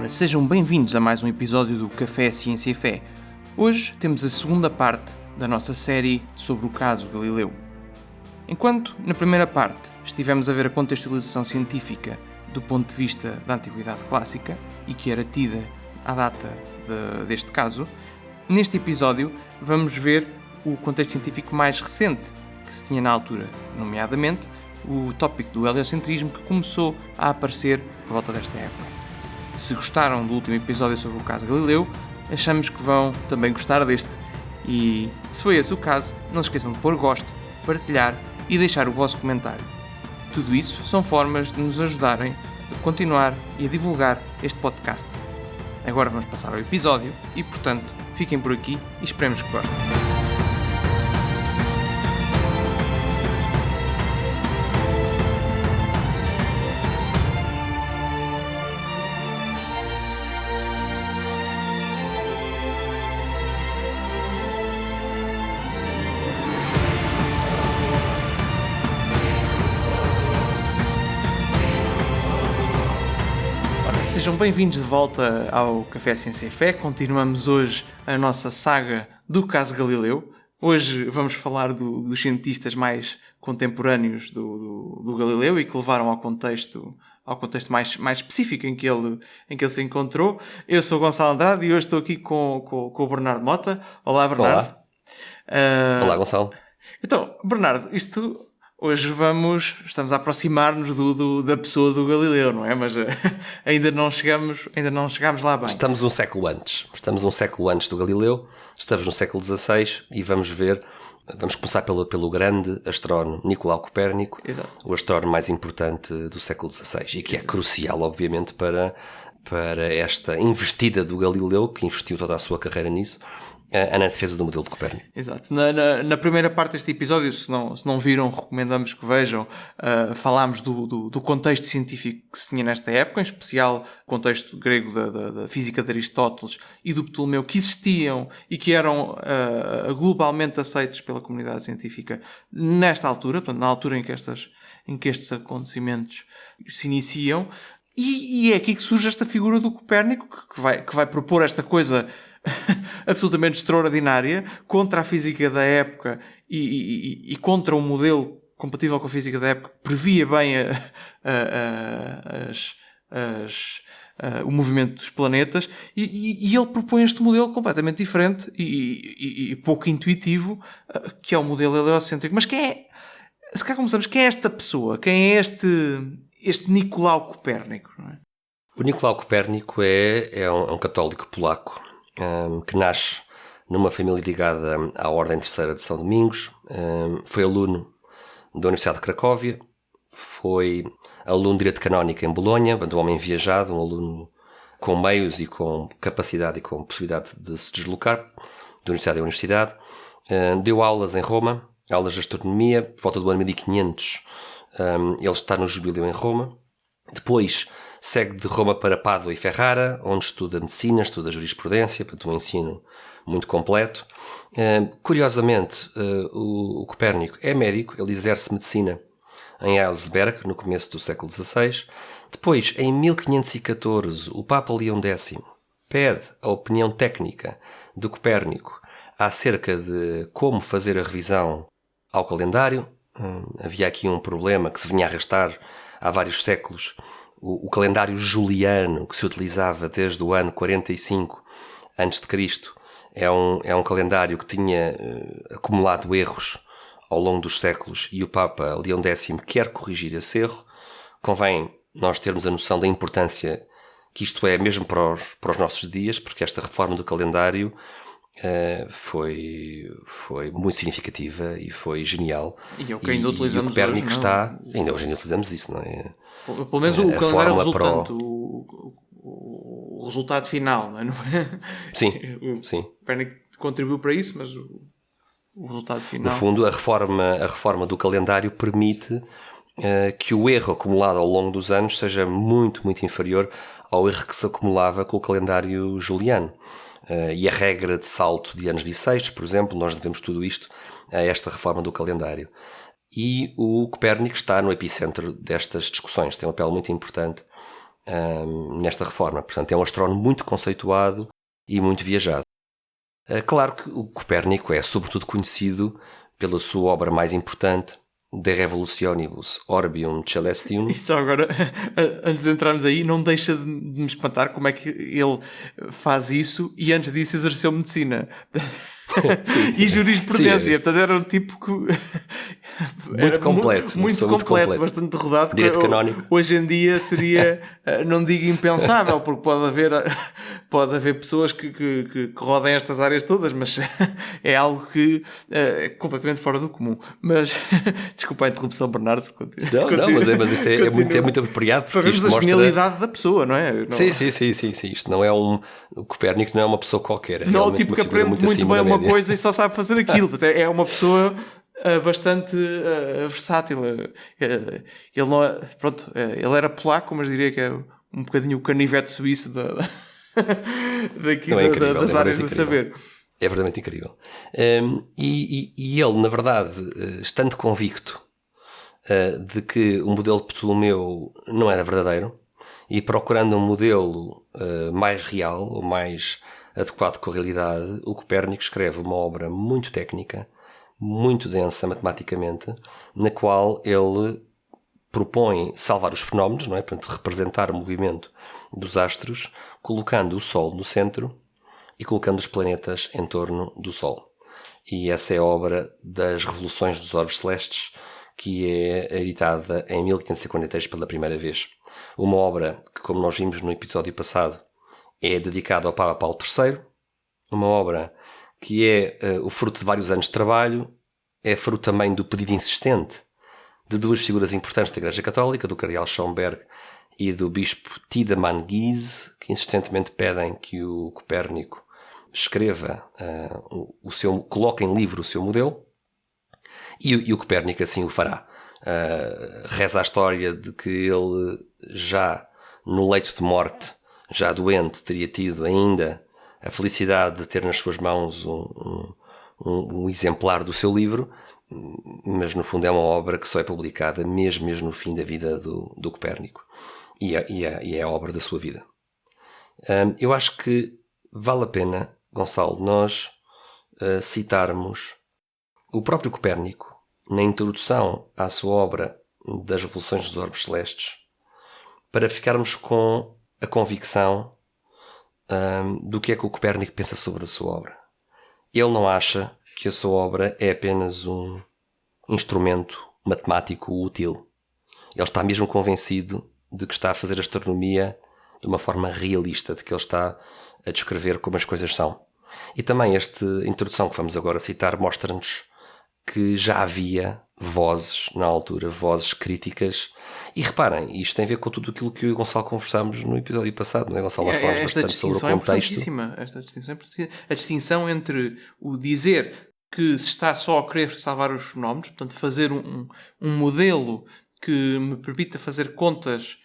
Ora, sejam bem-vindos a mais um episódio do Café, Ciência e Fé. Hoje temos a segunda parte da nossa série sobre o caso Galileu. Enquanto, na primeira parte, estivemos a ver a contextualização científica do ponto de vista da Antiguidade Clássica e que era tida à data deste caso, neste episódio vamos ver o contexto científico mais recente que se tinha na altura, nomeadamente o tópico do heliocentrismo que começou a aparecer por volta desta época. Se gostaram do último episódio sobre o caso Galileu, achamos que vão também gostar deste. E, se foi esse o caso, não se esqueçam de pôr gosto, partilhar e deixar o vosso comentário. Tudo isso são formas de nos ajudarem a continuar e a divulgar este podcast. Agora vamos passar ao episódio e, portanto, fiquem por aqui e esperemos que gostem. Sejam bem-vindos de volta ao Café Ciência e Fé. Continuamos hoje a nossa saga do caso Galileu. Hoje vamos falar dos cientistas mais contemporâneos do Galileu e que levaram ao contexto mais específico em que ele se encontrou. Eu sou o Gonçalo Andrade e hoje estou aqui com o Bernardo Mota. Olá, Bernardo. Olá, Gonçalo. Então, Bernardo, hoje estamos a aproximar-nos da pessoa do Galileu, não é? Mas ainda não chegámos lá bem. Estamos um século antes do Galileu, estamos no século XVI e vamos começar pelo grande astrónomo Nicolau Copérnico, Exato. O astrónomo mais importante do século XVI e que é crucial, obviamente, para esta investida do Galileu, que investiu toda a sua carreira nisso, na defesa do modelo de Copérnico. Exato. Na primeira parte deste episódio, se não viram, recomendamos que vejam, falámos do contexto científico que se tinha nesta época, em especial o contexto grego da física de Aristóteles e do Ptolomeu, que existiam e que eram globalmente aceitos pela comunidade científica nesta altura, portanto, na altura em que estes acontecimentos se iniciam. E é aqui que surge esta figura do Copérnico, que vai propor esta coisa absolutamente extraordinária contra a física da época e contra um modelo compatível com a física da época que previa bem o movimento dos planetas e ele propõe este modelo completamente diferente e pouco intuitivo, que é o modelo heliocêntrico. Mas se cá começamos, quem é esta pessoa? Quem é este Nicolau Copérnico? Não é? O Nicolau Copérnico é um católico polaco que nasce numa família ligada à Ordem Terceira de São Domingos, foi aluno da Universidade de Cracóvia, foi aluno de Direito Canónico em Bolonha, um homem viajado, um aluno com meios e com capacidade e com possibilidade de se deslocar de universidade em universidade, deu aulas em Roma, aulas de astronomia, por volta do ano 1500, ele está no Jubileu em Roma, depois segue de Roma para Pádua e Ferrara, onde estuda medicina, estuda jurisprudência, portanto um ensino muito completo. Curiosamente, o Copérnico é médico, ele exerce medicina em Heilsberg, no começo do século XVI. Depois, em 1514, o Papa Leão X pede a opinião técnica do Copérnico acerca de como fazer a revisão ao calendário. Havia aqui um problema que se vinha a arrastar há vários séculos. O calendário juliano, que se utilizava desde o ano 45 a.C., é um calendário que tinha acumulado erros ao longo dos séculos e o Papa Leão X quer corrigir esse erro. Convém nós termos a noção da importância que isto é mesmo para os nossos dias, porque esta reforma do calendário foi muito significativa e foi genial. E é o que ainda utilizamos e o Copérnico hoje, ainda hoje utilizamos isso, não é? Pelo menos o calendário resultante, o resultado final, não é? Sim. O Copérnico contribuiu para isso, mas o resultado final... No fundo, a reforma do calendário permite que o erro acumulado ao longo dos anos seja muito, muito inferior ao erro que se acumulava com o calendário juliano. E a regra de salto de anos bissextos, por exemplo, nós devemos tudo isto a esta reforma do calendário. E o Copérnico está no epicentro destas discussões, tem um papel muito importante nesta reforma. Portanto, é um astrónomo muito conceituado e muito viajado. Claro que o Copérnico é sobretudo conhecido pela sua obra mais importante, De Revolutionibus Orbium Celestium. E só agora, antes de entrarmos aí, não deixa de me espantar como é que ele faz isso e antes disso exerceu medicina. E jurisprudência. Portanto, era um tipo que... Muito completo. Muito completo, bastante rodado. Direito canónico. Hoje em dia seria, não digo impensável, porque pode haver pessoas que rodem estas áreas todas, mas é algo que é completamente fora do comum. Mas, desculpa a interrupção, Bernardo. Mas isto é muito apropriado. Para vermos a genialidade da pessoa, não é? Sim. Isto não é o Copérnico não é uma pessoa qualquer. Não é o tipo que aprende muito bem uma coisa e só sabe fazer aquilo. É uma pessoa bastante versátil. Ele não é, pronto, ele era polaco, mas diria que é um bocadinho o canivete suíço das áreas de saber. É verdadeiramente incrível. E ele, na verdade, estando convicto de que o modelo de Ptolomeu não era verdadeiro e procurando um modelo mais real, ou mais adequado com a realidade, o Copérnico escreve uma obra muito técnica, muito densa matematicamente, na qual ele propõe salvar os fenómenos, não é? Portanto, representar o movimento dos astros, colocando o Sol no centro e colocando os planetas em torno do Sol. E essa é a obra das Revoluções dos Orbes Celestes, que é editada em 1543 pela primeira vez. Uma obra que, como nós vimos no episódio passado, é dedicada ao Papa Paulo III, uma obra que é o fruto de vários anos de trabalho, é fruto também do pedido insistente de duas figuras importantes da Igreja Católica, do Cardeal Schomberg e do Bispo Tiedemann Giese, que insistentemente pedem que o Copérnico escreva, coloque em livro o seu modelo, e o Copérnico assim o fará. Reza a história de que ele já no leito de morte, já doente, teria tido ainda a felicidade de ter nas suas mãos um exemplar do seu livro, mas no fundo é uma obra que só é publicada mesmo no fim da vida do Copérnico, e é a obra da sua vida. Eu acho que vale a pena, Gonçalo, nós citarmos o próprio Copérnico na introdução à sua obra das Revoluções dos Orbes Celestes, para ficarmos com a convicção do que é que o Copérnico pensa sobre a sua obra. Ele não acha que a sua obra é apenas um instrumento matemático útil. Ele está mesmo convencido de que está a fazer astronomia de uma forma realista, de que ele está a descrever como as coisas são. E também esta introdução que vamos agora citar mostra-nos que já havia vozes na altura, vozes críticas. E reparem, isto tem a ver com tudo aquilo que eu e o Gonçalo conversámos no episódio passado, não é, Gonçalo? Falámos bastante sobre o contexto. Esta distinção é importantíssima. A distinção entre o dizer que se está só a querer salvar os fenómenos, portanto fazer um modelo que me permita fazer contas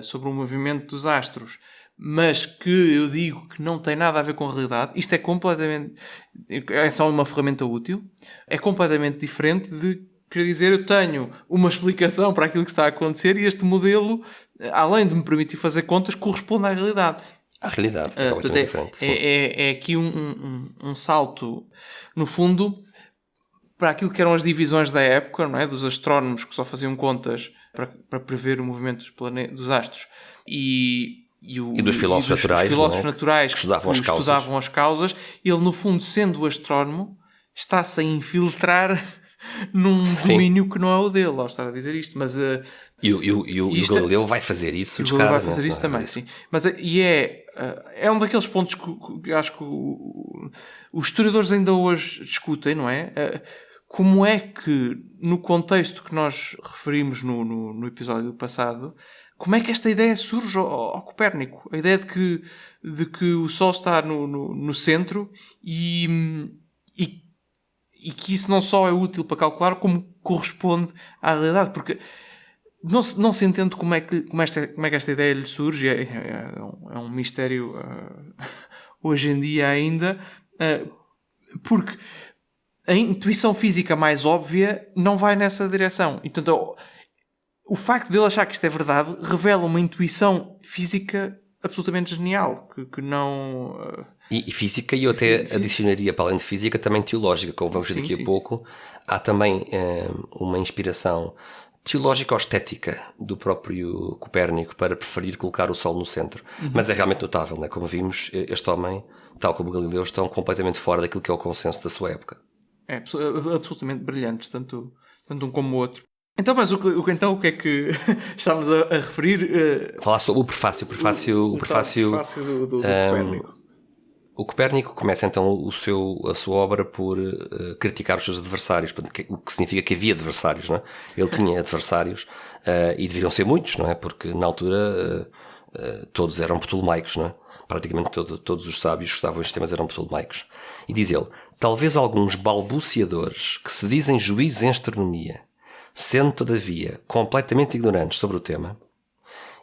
sobre o movimento dos astros, mas que eu digo que não tem nada a ver com a realidade. Isto é só uma ferramenta útil. É completamente diferente de querer dizer, eu tenho uma explicação para aquilo que está a acontecer e este modelo, além de me permitir fazer contas, corresponde à realidade. A realidade é completamente diferente. É aqui um salto, no fundo, para aquilo que eram as divisões da época, não é? Dos astrónomos que só faziam contas para prever o movimento dos astros e dos filósofos naturais que estudavam as causas. Ele, no fundo, sendo astrónomo, está-se a infiltrar num domínio que não é o dele, ao estar a dizer isto. Mas, e o Galileu vai fazer isso. O Galileu vai fazer isso também, sim. Mas, é um daqueles pontos que eu acho que os historiadores ainda hoje discutem, não é? Como é que, no contexto que nós referimos no episódio passado, como é que esta ideia surge ao Copérnico? A ideia de que o Sol está no centro e que isso não só é útil para calcular, como corresponde à realidade. Porque não se entende como é que esta ideia lhe surge. É um mistério hoje em dia ainda, porque a intuição física mais óbvia não vai nessa direção. Então, o facto de ele achar que isto é verdade revela uma intuição física absolutamente genial, que não... E física, e eu até adicionaria, para além de física, também teológica, como vamos ver daqui a pouco. Há também uma inspiração teológica ou estética do próprio Copérnico para preferir colocar o Sol no centro. Mas é realmente notável, não é? Como vimos, este homem, tal como Galileu, estão completamente fora daquilo que é o consenso da sua época. É absolutamente brilhantes, tanto um como o outro. Então, mas o que é que estávamos a referir? Falar sobre o prefácio. O prefácio do Copérnico. O Copérnico começa então a sua obra por criticar os seus adversários, o que significa que havia adversários, não é? Ele tinha adversários e deviam ser muitos, não é? Porque na altura todos eram ptolomaicos, não é? Praticamente todos os sábios que estavam em sistemas eram ptolomaicos. E diz ele, talvez alguns balbuciadores que se dizem juízes em astronomia, sendo todavia completamente ignorantes sobre o tema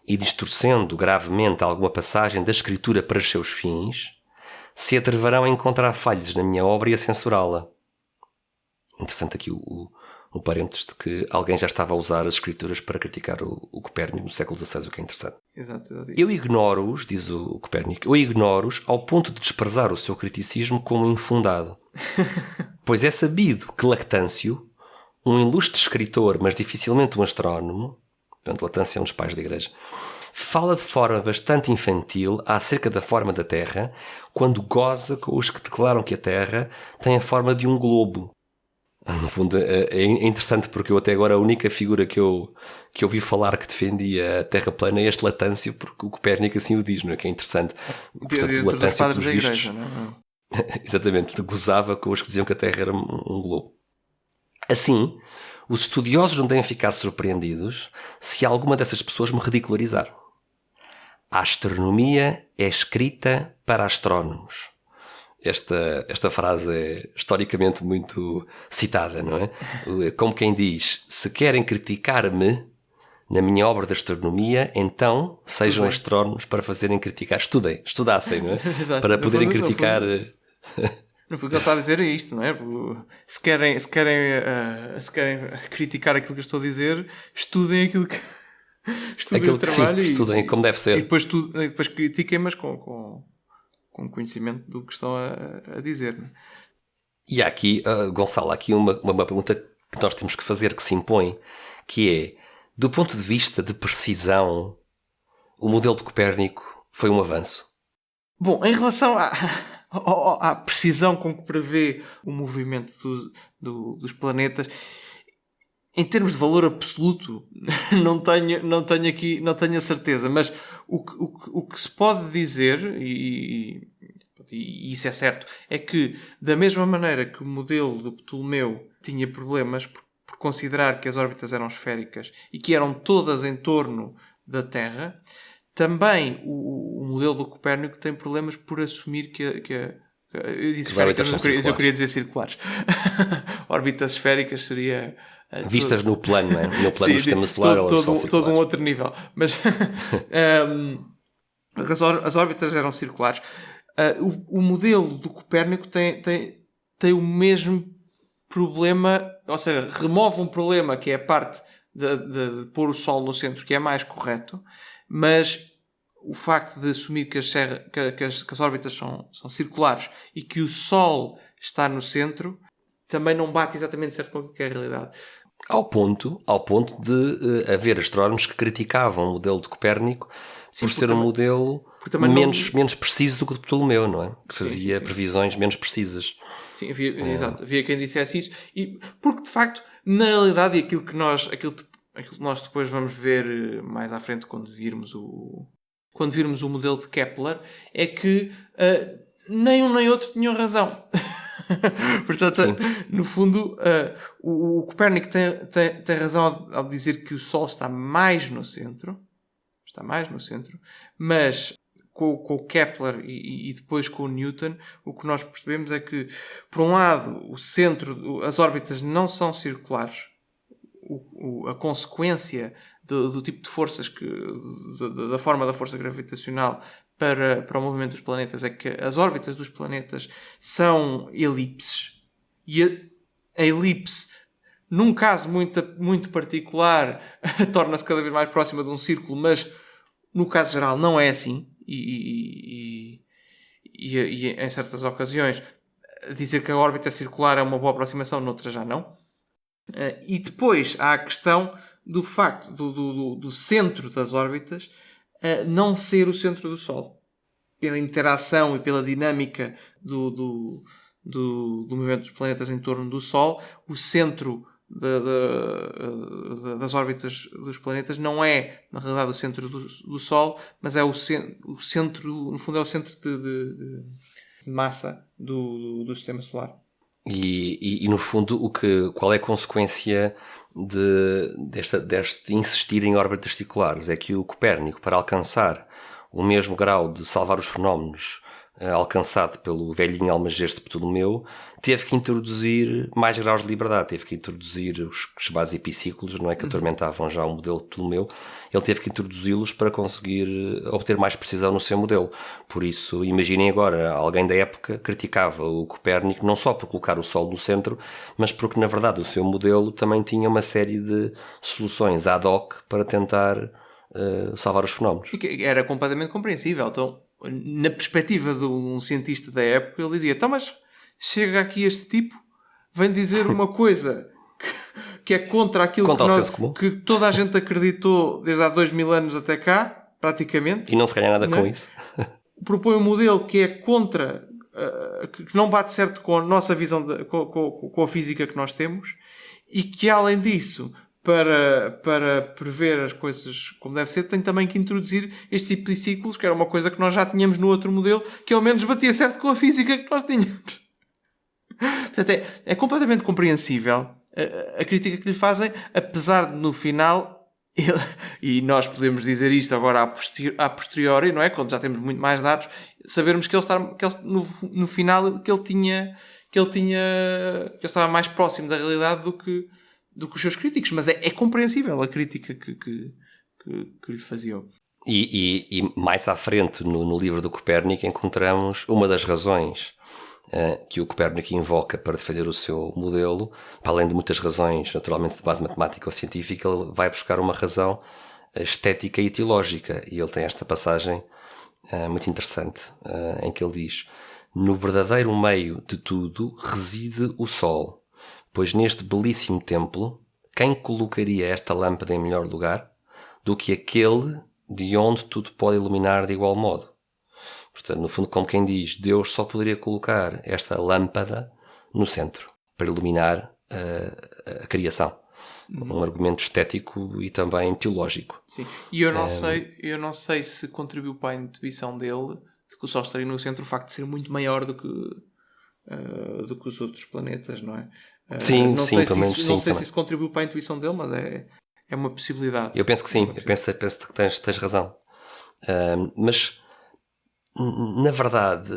e distorcendo gravemente alguma passagem da Escritura para os seus fins, se atreverão a encontrar falhas na minha obra e a censurá-la. Interessante aqui o parênteses de que alguém já estava a usar as Escrituras para criticar o Copérnico no século XVI, o que é interessante. Exato. Eu ignoro-os, diz o Copérnico, eu ignoro-os ao ponto de desprezar o seu criticismo como infundado. Pois é sabido que Lactâncio, um ilustre escritor, mas dificilmente um astrónomo, portanto Lactâncio é um dos pais da Igreja, fala de forma bastante infantil acerca da forma da Terra, quando goza com os que declaram que a Terra tem a forma de um globo. No fundo, é interessante porque eu até agora a única figura que eu ouvi falar que defendia a Terra plana é este Lactâncio, porque o Copérnico assim o diz, não é? Que é interessante. Portanto, o Lactâncio, pelos vistos, da Igreja, não é? Exatamente, gozava com os que diziam que a Terra era um globo. Assim, os estudiosos não devem ficar surpreendidos se alguma dessas pessoas me ridicularizar. A astronomia é escrita para astrónomos. Esta frase é historicamente muito citada, não é? Como quem diz, se querem criticar-me na minha obra de astronomia, então sejam astrónomos para fazerem criticar. Estudassem, não é? Exato. Para poderem criticar... No fundo, o que ele está a dizer é isto, não é? Se querem criticar aquilo que eu estou a dizer, estudem aquilo que... estudem o trabalho. Sim, estudem como deve ser. E depois critiquem, mas com conhecimento do que estão a dizer. Não é? E há aqui, Gonçalo, há aqui uma pergunta que nós temos que fazer, que se impõe, que é, do ponto de vista de precisão, o modelo de Copérnico foi um avanço? Bom, em relação à precisão com que prevê o movimento dos planetas, em termos de valor absoluto, não tenho a certeza, mas o que se pode dizer, e isso é certo, é que da mesma maneira que o modelo do Ptolomeu tinha problemas por considerar que as órbitas eram esféricas e que eram todas em torno da Terra, também o modelo do Copérnico tem problemas por assumir que eu disse esféricas, eu queria dizer circulares. Órbitas esféricas seria... vistas no plano, não é? No plano do sistema solar ou todo um outro nível. Mas as órbitas eram circulares. O modelo do Copérnico tem o mesmo problema, ou seja, remove um problema que é a parte de pôr o Sol no centro, que é mais correto, mas o facto de assumir que as órbitas são circulares e que o Sol está no centro também não bate exatamente certo com o que é a realidade. Ao ponto de haver astrónomos que criticavam o modelo de Copérnico por ser um modelo menos preciso do que o de Ptolomeu, não é? Que fazia previsões menos precisas. Sim, exato. Havia quem dissesse isso. Porque, de facto, na realidade, e aquilo que nós depois vamos ver mais à frente quando virmos o modelo de Kepler, é que nem um nem outro tinham razão. Portanto, no fundo, o Copérnico tem razão ao dizer que o Sol está mais no centro, mas com o Kepler e depois com o Newton, o que nós percebemos é que, por um lado, o centro, as órbitas não são circulares, a consequência do tipo de forças, da forma da força gravitacional para o movimento dos planetas é que as órbitas dos planetas são elipses e a elipse num caso muito particular, torna-se cada vez mais próxima de um círculo, mas no caso geral não é assim. E em certas ocasiões, dizer que a órbita circular é uma boa aproximação, noutras já não. E depois há a questão do facto do centro das órbitas não ser o centro do Sol. Pela interação e pela dinâmica do movimento dos planetas em torno do Sol, o centro das órbitas dos planetas não é, na realidade, o centro do Sol, mas é o centro, no fundo, é o centro de massa do Sistema Solar. E no fundo, qual é a consequência deste insistir em órbitas circulares? É que o Copérnico, para alcançar o mesmo grau de salvar os fenómenos alcançado pelo velhinho almageste de Ptolomeu, teve que introduzir mais graus de liberdade, teve que introduzir os chamados epiciclos, não é, que atormentavam já o modelo de Ptolomeu. Ele teve que introduzi-los para conseguir obter mais precisão no seu modelo. Por isso, imaginem agora, alguém da época criticava o Copérnico não só por colocar o Sol no centro, mas porque na verdade o seu modelo também tinha uma série de soluções ad hoc para tentar salvar os fenómenos. E que era completamente compreensível. Então, na perspectiva de um cientista da época, ele dizia: então, mas chega aqui este tipo, vem dizer uma coisa que é contra aquilo que toda a gente acreditou desde há 2000 anos até cá, praticamente. E não se ganha nada com isso. Propõe um modelo que é contra, que não bate certo com a nossa visão, com a física que nós temos, e que, além disso, para prever as coisas como deve ser, tem também que introduzir estes epiciclos, que era uma coisa que nós já tínhamos no outro modelo, que ao menos batia certo com a física que nós tínhamos. Portanto, é completamente compreensível a crítica que lhe fazem, apesar de no final, e nós podemos dizer isto agora a posteriori, não é? Quando já temos muito mais dados, sabermos que ele no final que ele estava mais próximo da realidade do que os seus críticos, mas é compreensível a crítica que lhe faziam. E mais à frente, no livro do Copérnico, encontramos uma das razões que o Copérnico invoca para defender o seu modelo. Para além de muitas razões, naturalmente, de base matemática ou científica, ele vai buscar uma razão estética e teológica. E ele tem esta passagem muito interessante, em que ele diz: no verdadeiro meio de tudo reside o Sol, pois neste belíssimo templo, quem colocaria esta lâmpada em melhor lugar do que aquele de onde tudo pode iluminar de igual modo? Portanto, no fundo, como quem diz, Deus só poderia colocar esta lâmpada no centro para iluminar a criação. Um argumento estético e também teológico. Sim. E eu não sei se contribuiu para a intuição dele de que o Sol estaria no centro o facto de ser muito maior do que os outros planetas, não é? Sim, não sim, sei pelo menos se, sim. Não sei também. se isso contribuiu para a intuição dele, mas é uma possibilidade. Eu penso que sim. Eu penso que tens razão. Mas, na verdade,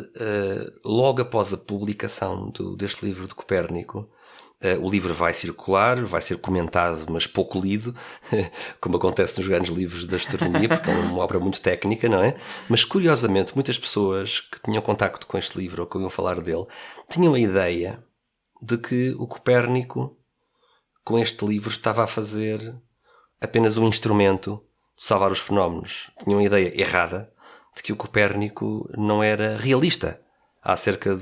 logo após a publicação deste livro de Copérnico, o livro vai circular, vai ser comentado, mas pouco lido, como acontece nos grandes livros da astronomia, porque é uma obra muito técnica, não é? Mas, curiosamente, muitas pessoas que tinham contacto com este livro ou que ouviam falar dele, tinham a ideia de que o Copérnico, com este livro, estava a fazer apenas um instrumento de salvar os fenómenos. Tinham a ideia errada de que o Copérnico não era realista acerca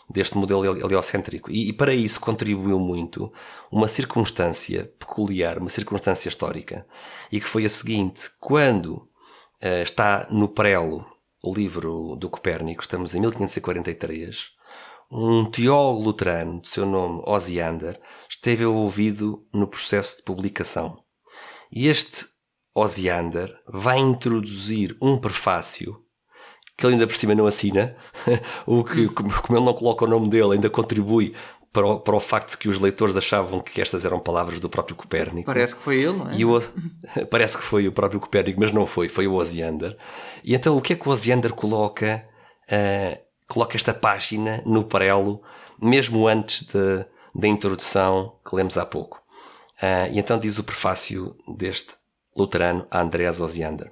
deste modelo heliocêntrico. E para isso contribuiu muito uma circunstância peculiar, uma circunstância histórica, e que foi a seguinte: quando está no prelo o livro do Copérnico, estamos em 1543, um teólogo luterano de seu nome Osiander esteve envolvido no processo de publicação. E este Osiander vai introduzir um prefácio que ele ainda por cima não assina, o que, como ele não coloca o nome dele, ainda contribui para o facto de que os leitores achavam que estas eram palavras do próprio Copérnico. Parece que foi ele, não é? Parece que foi o próprio Copérnico, mas não foi o Osiander. E então o que é que o Osiander coloca? Coloca esta página no prelo, mesmo antes da introdução que lemos há pouco. E então diz o prefácio deste luterano, Andreas Osiander: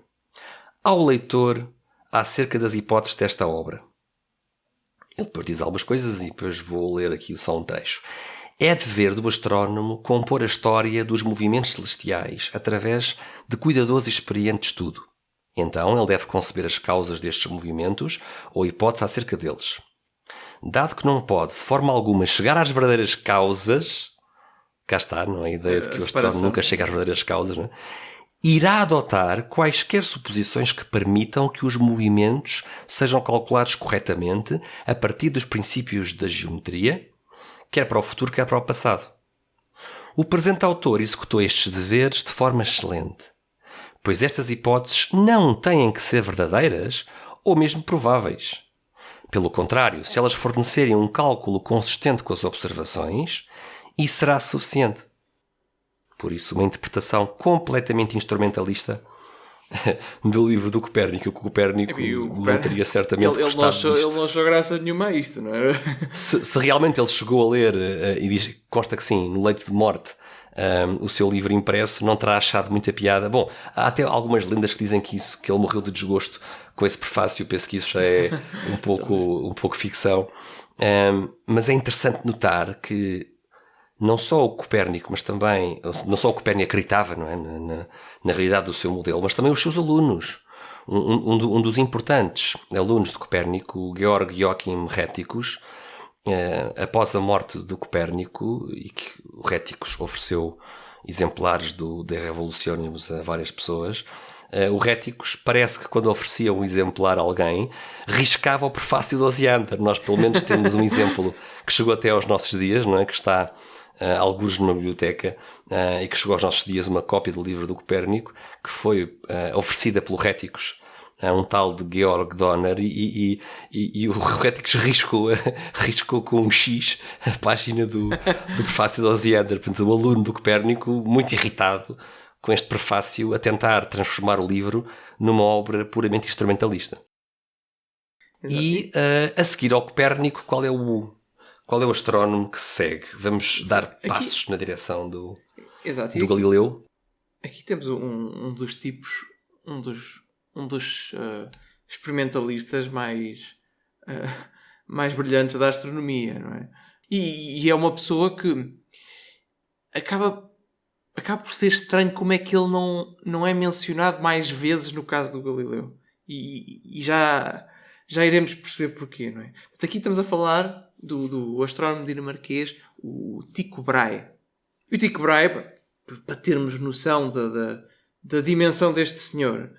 ao leitor acerca das hipóteses desta obra. Ele depois diz algumas coisas e depois vou ler aqui só um trecho. É dever do astrónomo compor a história dos movimentos celestiais através de cuidadoso e experiente estudo. Então, ele deve conceber as causas destes movimentos ou hipóteses acerca deles. Dado que não pode, de forma alguma, chegar às verdadeiras causas, cá está, não é? A ideia de que o astrónomo nunca chega às verdadeiras causas, não é? Irá adotar quaisquer suposições que permitam que os movimentos sejam calculados corretamente a partir dos princípios da geometria, quer para o futuro, quer para o passado. O presente autor executou estes deveres de forma excelente, pois estas hipóteses não têm que ser verdadeiras ou mesmo prováveis. Pelo contrário, se elas fornecerem um cálculo consistente com as observações, isso será suficiente. Por isso, uma interpretação completamente instrumentalista do livro do Copérnico, que o Copérnico não teria certamente gostado disto. Ele não achou graça nenhuma a isto, não é? Se realmente ele chegou a ler, e consta que sim, no leito de morte, o seu livro impresso, não terá achado muita piada. Bom, há até algumas lendas que dizem que ele morreu de desgosto com esse prefácio. Penso que isso já é um pouco ficção. Mas é interessante notar que não só o Copérnico, mas também, não só o Copérnico acreditava, não é, na realidade do seu modelo, mas também os seus alunos. Um dos importantes alunos de Copérnico, o Georg Joachim Rheticus, após a morte do Copérnico, e que o Rheticus ofereceu exemplares do De Revolutionium a várias pessoas, o Rheticus parece que quando oferecia um exemplar a alguém, riscava o prefácio do Osiander. Nós pelo menos temos um exemplo que chegou até aos nossos dias, não é? Que está alguns numa biblioteca, e que chegou aos nossos dias uma cópia do livro do Copérnico, que foi oferecida pelo Rheticus a um tal de Georg Donner, e o Rheticus riscou com um X a página do prefácio do Osiander. Portanto, o aluno do Copérnico, muito irritado com este prefácio, a tentar transformar o livro numa obra puramente instrumentalista. Exato. E a seguir ao Copérnico, qual é o astrónomo que se segue? Vamos dar passos na direção do Galileu. Aqui temos um dos tipos, um dos experimentalistas mais brilhantes da astronomia, não é? E é uma pessoa que acaba por ser estranho como é que ele não é mencionado mais vezes no caso do Galileu. E já iremos perceber porquê, não é? Portanto, aqui estamos a falar do astrónomo dinamarquês, o Tycho Brahe. E o Tycho Brahe, para termos noção da dimensão deste senhor,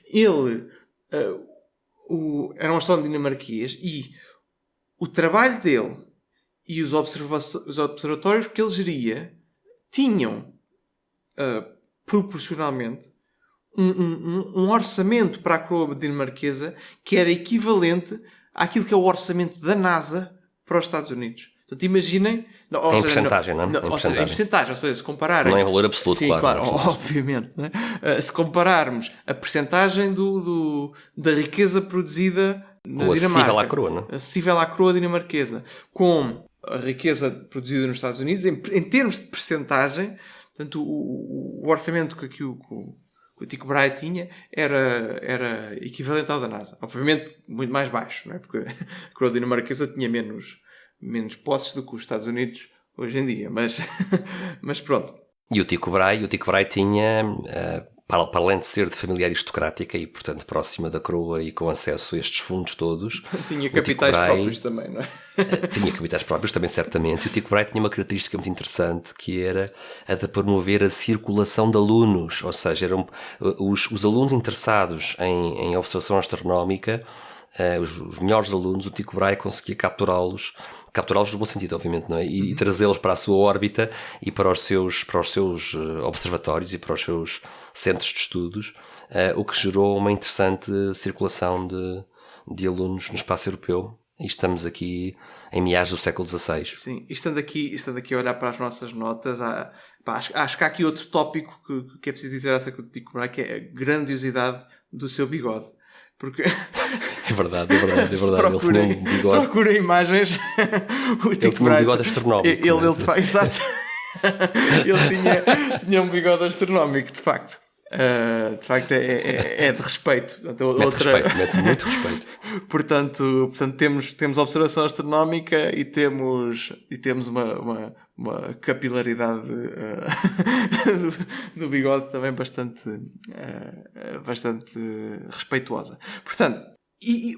ele era um astrónomo dinamarquês, e o trabalho dele e os observatórios que ele geria tinham proporcionalmente um orçamento para a coroa dinamarquesa que era equivalente àquilo que é o orçamento da NASA para os Estados Unidos. Portanto, imaginem... Em percentagem, não é? Em percentagem, ou seja, se compararem... Não é em valor absoluto, sim, claro. Obviamente. Não é? Se compararmos a percentagem da riqueza produzida na Dinamarca... Acessível à coroa, não é? Acessível à coroa dinamarquesa, com a riqueza produzida nos Estados Unidos, em termos de percentagem, portanto, o orçamento que o Tycho Brahe tinha era equivalente ao da NASA. Obviamente, muito mais baixo, não é? Porque a coroa dinamarquesa tinha menos posses do que os Estados Unidos hoje em dia. Mas pronto. E o Tycho Brahe tinha, para além de ser de família aristocrática e, portanto, próxima da coroa e com acesso a estes fundos todos... Tinha capitais próprios também, não é? Tinha capitais próprios também, certamente. E o Tycho Brahe tinha uma característica muito interessante, que era a de promover a circulação de alunos. Ou seja, eram os alunos interessados em observação astronómica, os melhores alunos, o Tycho Brahe conseguia capturá-los no bom sentido, obviamente, não é? E trazê-los para a sua órbita e para os seus observatórios e para os seus centros de estudos, o que gerou uma interessante circulação de alunos no espaço europeu. E estamos aqui em meados do século XVI. Sim, e estando aqui a olhar para as nossas notas, acho que há aqui outro tópico que é preciso dizer acerca do Tycho Brahe, que é a grandiosidade do seu bigode. Porque... É verdade. Ele tinha um bigode. Procura imagens. Ele tinha um bigode astronómico. Exato. Ele tinha um bigode astronómico, de facto. De facto, é de respeito. Portanto, mete muito respeito. Portanto, temos observação astronómica e temos uma capilaridade do bigode também bastante respeituosa. Portanto,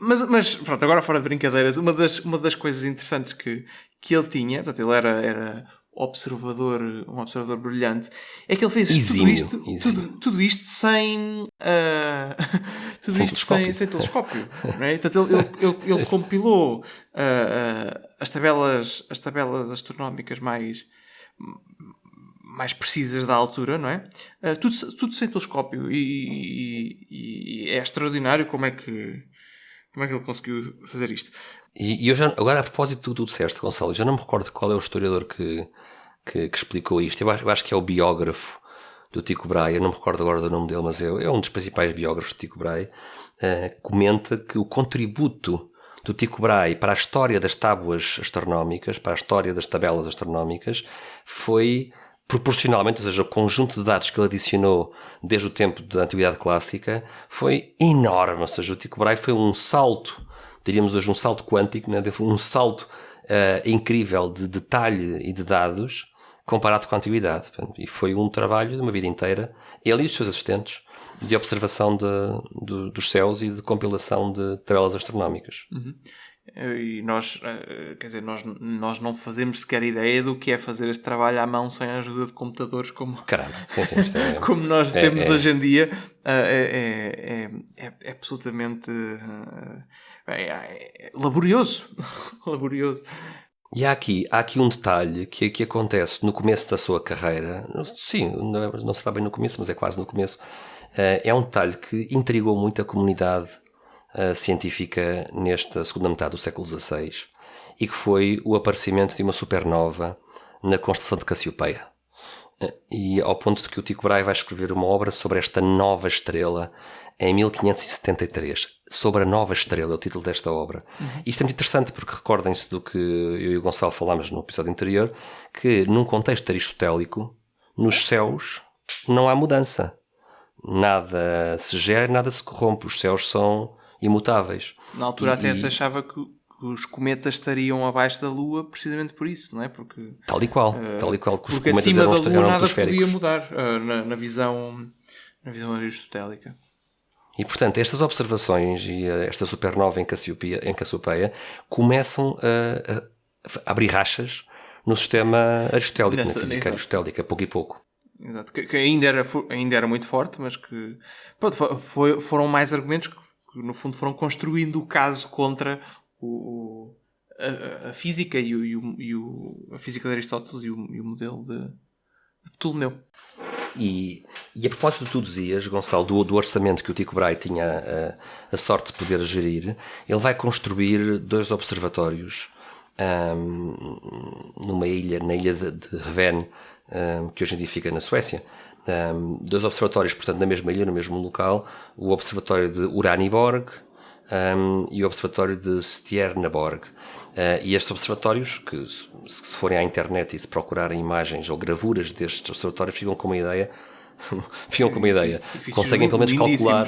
mas pronto, agora fora de brincadeiras, uma das coisas interessantes que ele tinha, portanto, ele era um observador brilhante, é que ele fez tudo isto sem telescópio. Não é? Portanto, ele compilou as tabelas astronómicas mais precisas da altura, não é? Tudo sem telescópio, e é extraordinário como é que ele conseguiu fazer isto. E eu agora, a propósito do que tu disseste, Gonçalo, já não me recordo qual é o historiador que explicou isto. Eu acho que é o biógrafo do Tycho Brahe, eu não me recordo agora do nome dele, mas é um dos principais biógrafos de Tycho Brahe. Comenta que o contributo do Tycho Brahe para a história das tábuas astronómicas, para a história das tabelas astronómicas, foi proporcionalmente, ou seja, o conjunto de dados que ele adicionou desde o tempo da Antiguidade Clássica foi enorme. Ou seja, o Tycho Brahe foi um salto, diríamos hoje um salto quântico, né? Foi um salto incrível de detalhe e de dados comparado com a Antiguidade. E foi um trabalho de uma vida inteira, ele e os seus assistentes, de observação dos céus e de compilação de tabelas astronómicas. Uhum. E nós não fazemos sequer ideia do que é fazer este trabalho à mão sem a ajuda de computadores como, Caramba, sim, como nós temos hoje em dia. É absolutamente laborioso. Laborioso. E há aqui um detalhe que acontece no começo da sua carreira. Sim, não será bem no começo, mas é quase no começo. É um detalhe que intrigou muito a comunidade científica nesta segunda metade do século XVI, e que foi o aparecimento de uma supernova na constelação de Cassiopeia. E ao ponto de que o Tycho Brahe vai escrever uma obra sobre esta nova estrela em 1573. Sobre a nova estrela, é o título desta obra. Isto é muito interessante porque recordem-se do que eu e o Gonçalo falámos no episódio anterior, que num contexto aristotélico, nos céus não há mudança. Nada se gera, nada se corrompe. Os céus são imutáveis. Na altura até se achava que os cometas estariam abaixo da Lua precisamente por isso, não é? Porque tal e qual que os porque cometas acima da Lua nada atmosféricos. podia mudar na visão aristotélica. E portanto estas observações e esta supernova em Cassiopeia começam a abrir rachas no sistema aristotélico, na física aristotélica, pouco e pouco. Exato. Que ainda era muito forte, mas que pronto, foram mais argumentos que no fundo foram construindo o caso contra a física a física de Aristóteles e o modelo de Ptolomeu. E a propósito do que tu dizias, Gonçalo, do orçamento que o Tycho Brahe tinha a sorte de poder gerir, ele vai construir 2 observatórios na ilha de Revene, que hoje em dia fica na Suécia. 2 observatórios, portanto, na mesma ilha, no mesmo local, o observatório de Uraniborg e o observatório de Stjerneborg. E estes observatórios, que se forem à internet e se procurarem imagens ou gravuras destes observatórios, ficam com uma ideia. Conseguem pelo menos calcular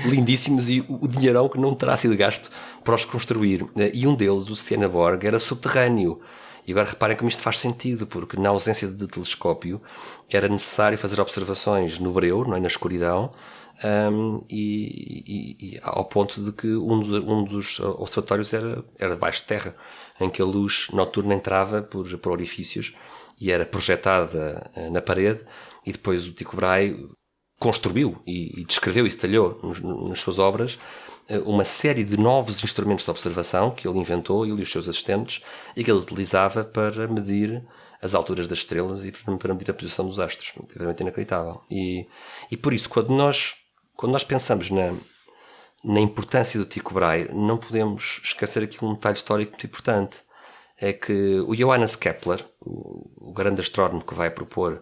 lindíssimos e o dinheirão que não terá sido gasto para os construir. E um deles, do Stjerneborg, era subterrâneo. E agora reparem como isto faz sentido, porque na ausência de telescópio era necessário fazer observações no breu, não é, na escuridão, e ao ponto de que um dos observatórios era debaixo de terra, em que a luz noturna entrava por orifícios e era projetada na parede, e depois o Tycho Brahe construiu e descreveu e detalhou nas suas obras uma série de novos instrumentos de observação que ele inventou, ele e os seus assistentes, e que ele utilizava para medir as alturas das estrelas e para medir a posição dos astros. Realmente inacreditável. E por isso, quando nós pensamos na importância do Tycho Brahe, não podemos esquecer aqui um detalhe histórico muito importante. É que o Johannes Kepler, o grande astrónomo que vai propor,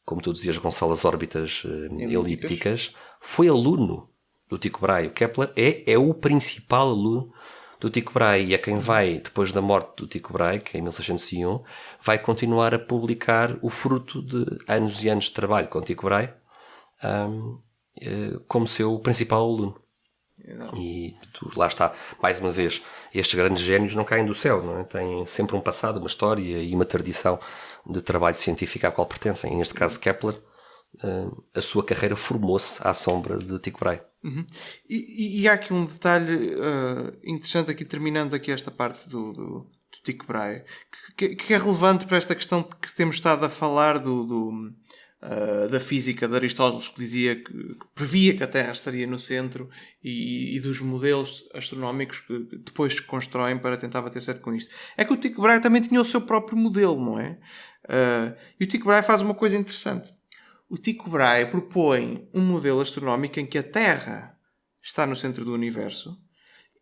como tu dizias, Gonçalo, as órbitas elípticas, foi aluno do Tycho Brahe. O Kepler é o principal aluno do Tycho Brahe, e é quem vai, depois da morte do Tycho Brahe, que é em 1601, vai continuar a publicar o fruto de anos e anos de trabalho com o Tycho Brahe, como seu principal aluno. E lá está, mais uma vez, estes grandes génios não caem do céu, não é? Têm sempre um passado, uma história e uma tradição de trabalho científico à qual pertencem. E neste caso, Kepler, a sua carreira formou-se à sombra de Tycho Brahe. E há aqui um detalhe interessante aqui, terminando aqui esta parte do Tycho Brahe, que é relevante para esta questão que temos estado a falar da física de Aristóteles, que dizia que previa que a Terra estaria no centro, e dos modelos astronómicos que depois se constroem para tentar bater certo com isto. É que o Tycho Brahe também tinha o seu próprio modelo, não é? E o Tycho Brahe faz uma coisa interessante. O Tycho Brahe propõe um modelo astronómico em que a Terra está no centro do universo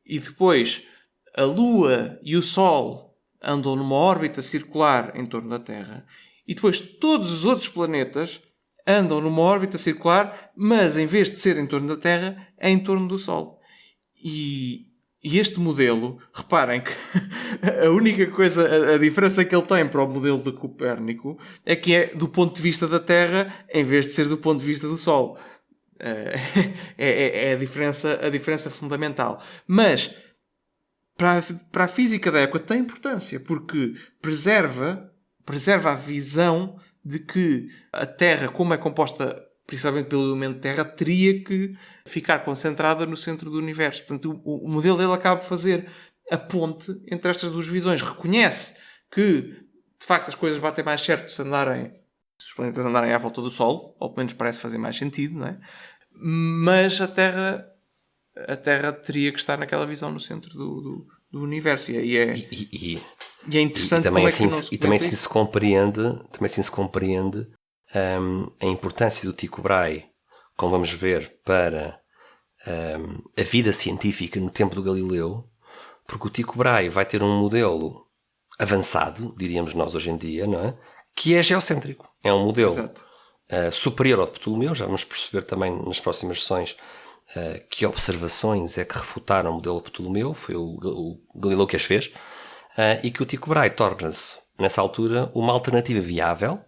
e depois a Lua e o Sol andam numa órbita circular em torno da Terra, e depois todos os outros planetas andam numa órbita circular, mas em vez de ser em torno da Terra, é em torno do Sol. E este modelo, reparem que a única coisa, a diferença que ele tem para o modelo de Copérnico é que é do ponto de vista da Terra em vez de ser do ponto de vista do Sol. É a diferença fundamental. Mas para a física da época tem importância, porque preserva a visão de que a Terra, como é composta principalmente pelo elemento Terra, teria que ficar concentrada no centro do universo. Portanto, o modelo dele acaba por fazer a ponte entre estas duas visões. Reconhece que, de facto, as coisas batem mais certo se os planetas andarem à volta do Sol, ou pelo menos parece fazer mais sentido, não é? Mas a Terra teria que estar naquela visão no centro do universo. E é interessante como é que não se também assim se compreende a importância do Tycho Brahe, como vamos ver, para a vida científica no tempo do Galileu, porque o Tycho Brahe vai ter um modelo avançado, diríamos nós hoje em dia, não é? Que é geocêntrico. É um modelo superior ao de Ptolomeu. Já vamos perceber também nas próximas sessões que observações é que refutaram o modelo de Ptolomeu. Foi o Galileu que as fez. E que o Tycho Brahe torna-se, nessa altura, uma alternativa viável,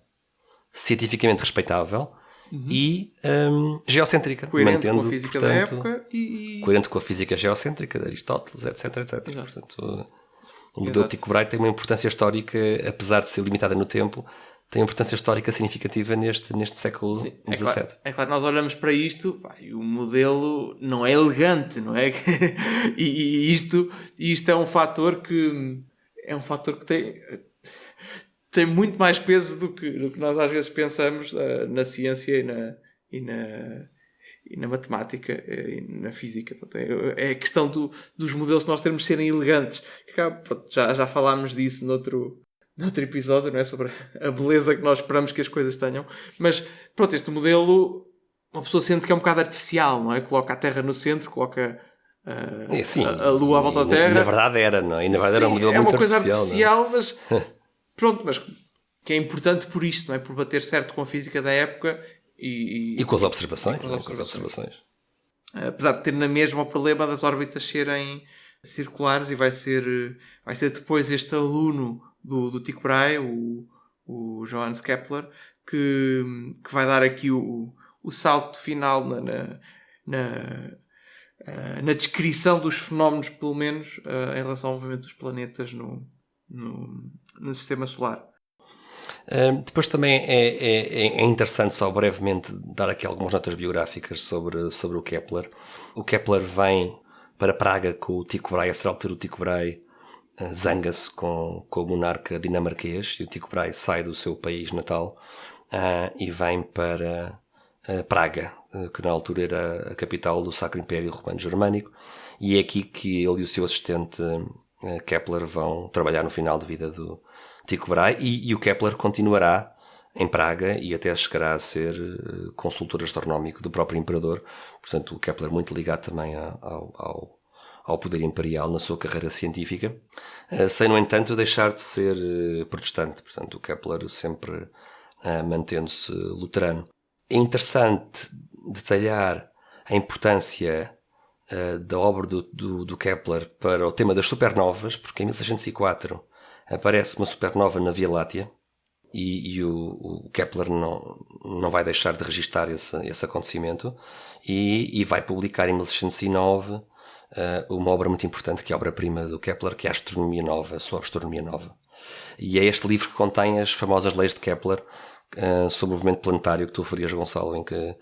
cientificamente respeitável e geocêntrica. Coerente com a física da época coerente com a física geocêntrica de Aristóteles, etc. Portanto, o modelo de Tycho Brahe tem uma importância histórica, apesar de ser limitada no tempo, tem uma importância histórica significativa neste século XVII. É claro, nós olhamos para isto e o modelo não é elegante, não é? e isto é um fator que tem muito mais peso do que nós às vezes pensamos na ciência e na matemática e na física. É a questão dos modelos que nós temos de serem elegantes. Já falámos disso noutro episódio, não é? Sobre a beleza que nós esperamos que as coisas tenham. Mas, pronto, este modelo, uma pessoa sente que é um bocado artificial, não é? Coloca a Terra no centro, coloca a Lua à volta da Terra. Na verdade era, não é? E na verdade era um modelo muito artificial. É uma coisa artificial, mas pronto, mas que é importante por isto, não é? Por bater certo com a física da época e com as observações. Apesar de ter na mesma o problema das órbitas serem circulares, e vai ser depois este aluno do Tycho Brahe, o Johannes Kepler, que vai dar aqui o salto final na descrição dos fenómenos, pelo menos em relação ao movimento dos planetas no sistema solar. Depois também é interessante, só brevemente, dar aqui algumas notas biográficas sobre o Kepler. O Kepler vem para Praga com o Tycho Brahe. A certa altura o Tycho Brahe zanga-se com o monarca dinamarquês, e o Tycho Brahe sai do seu país natal e vem para Praga, que na altura era a capital do Sacro Império Romano Germânico, e é aqui que ele e o seu assistente Kepler vão trabalhar no final de vida do Tycho Brahe, e o Kepler continuará em Praga e até chegará a ser consultor astronómico do próprio imperador. Portanto, o Kepler muito ligado também ao poder imperial na sua carreira científica, sem, no entanto, deixar de ser protestante. Portanto, o Kepler sempre mantendo-se luterano. É interessante detalhar a importância da obra do Kepler para o tema das supernovas, porque em 1604 aparece uma supernova na Via Láctea, e o Kepler não vai deixar de registar esse acontecimento e vai publicar em 1609 uma obra muito importante, que é a obra-prima do Kepler, que é a Astronomia Nova, a sua Astronomia Nova. E é este livro que contém as famosas leis de Kepler sobre o movimento planetário que tu referias, Gonçalo, em que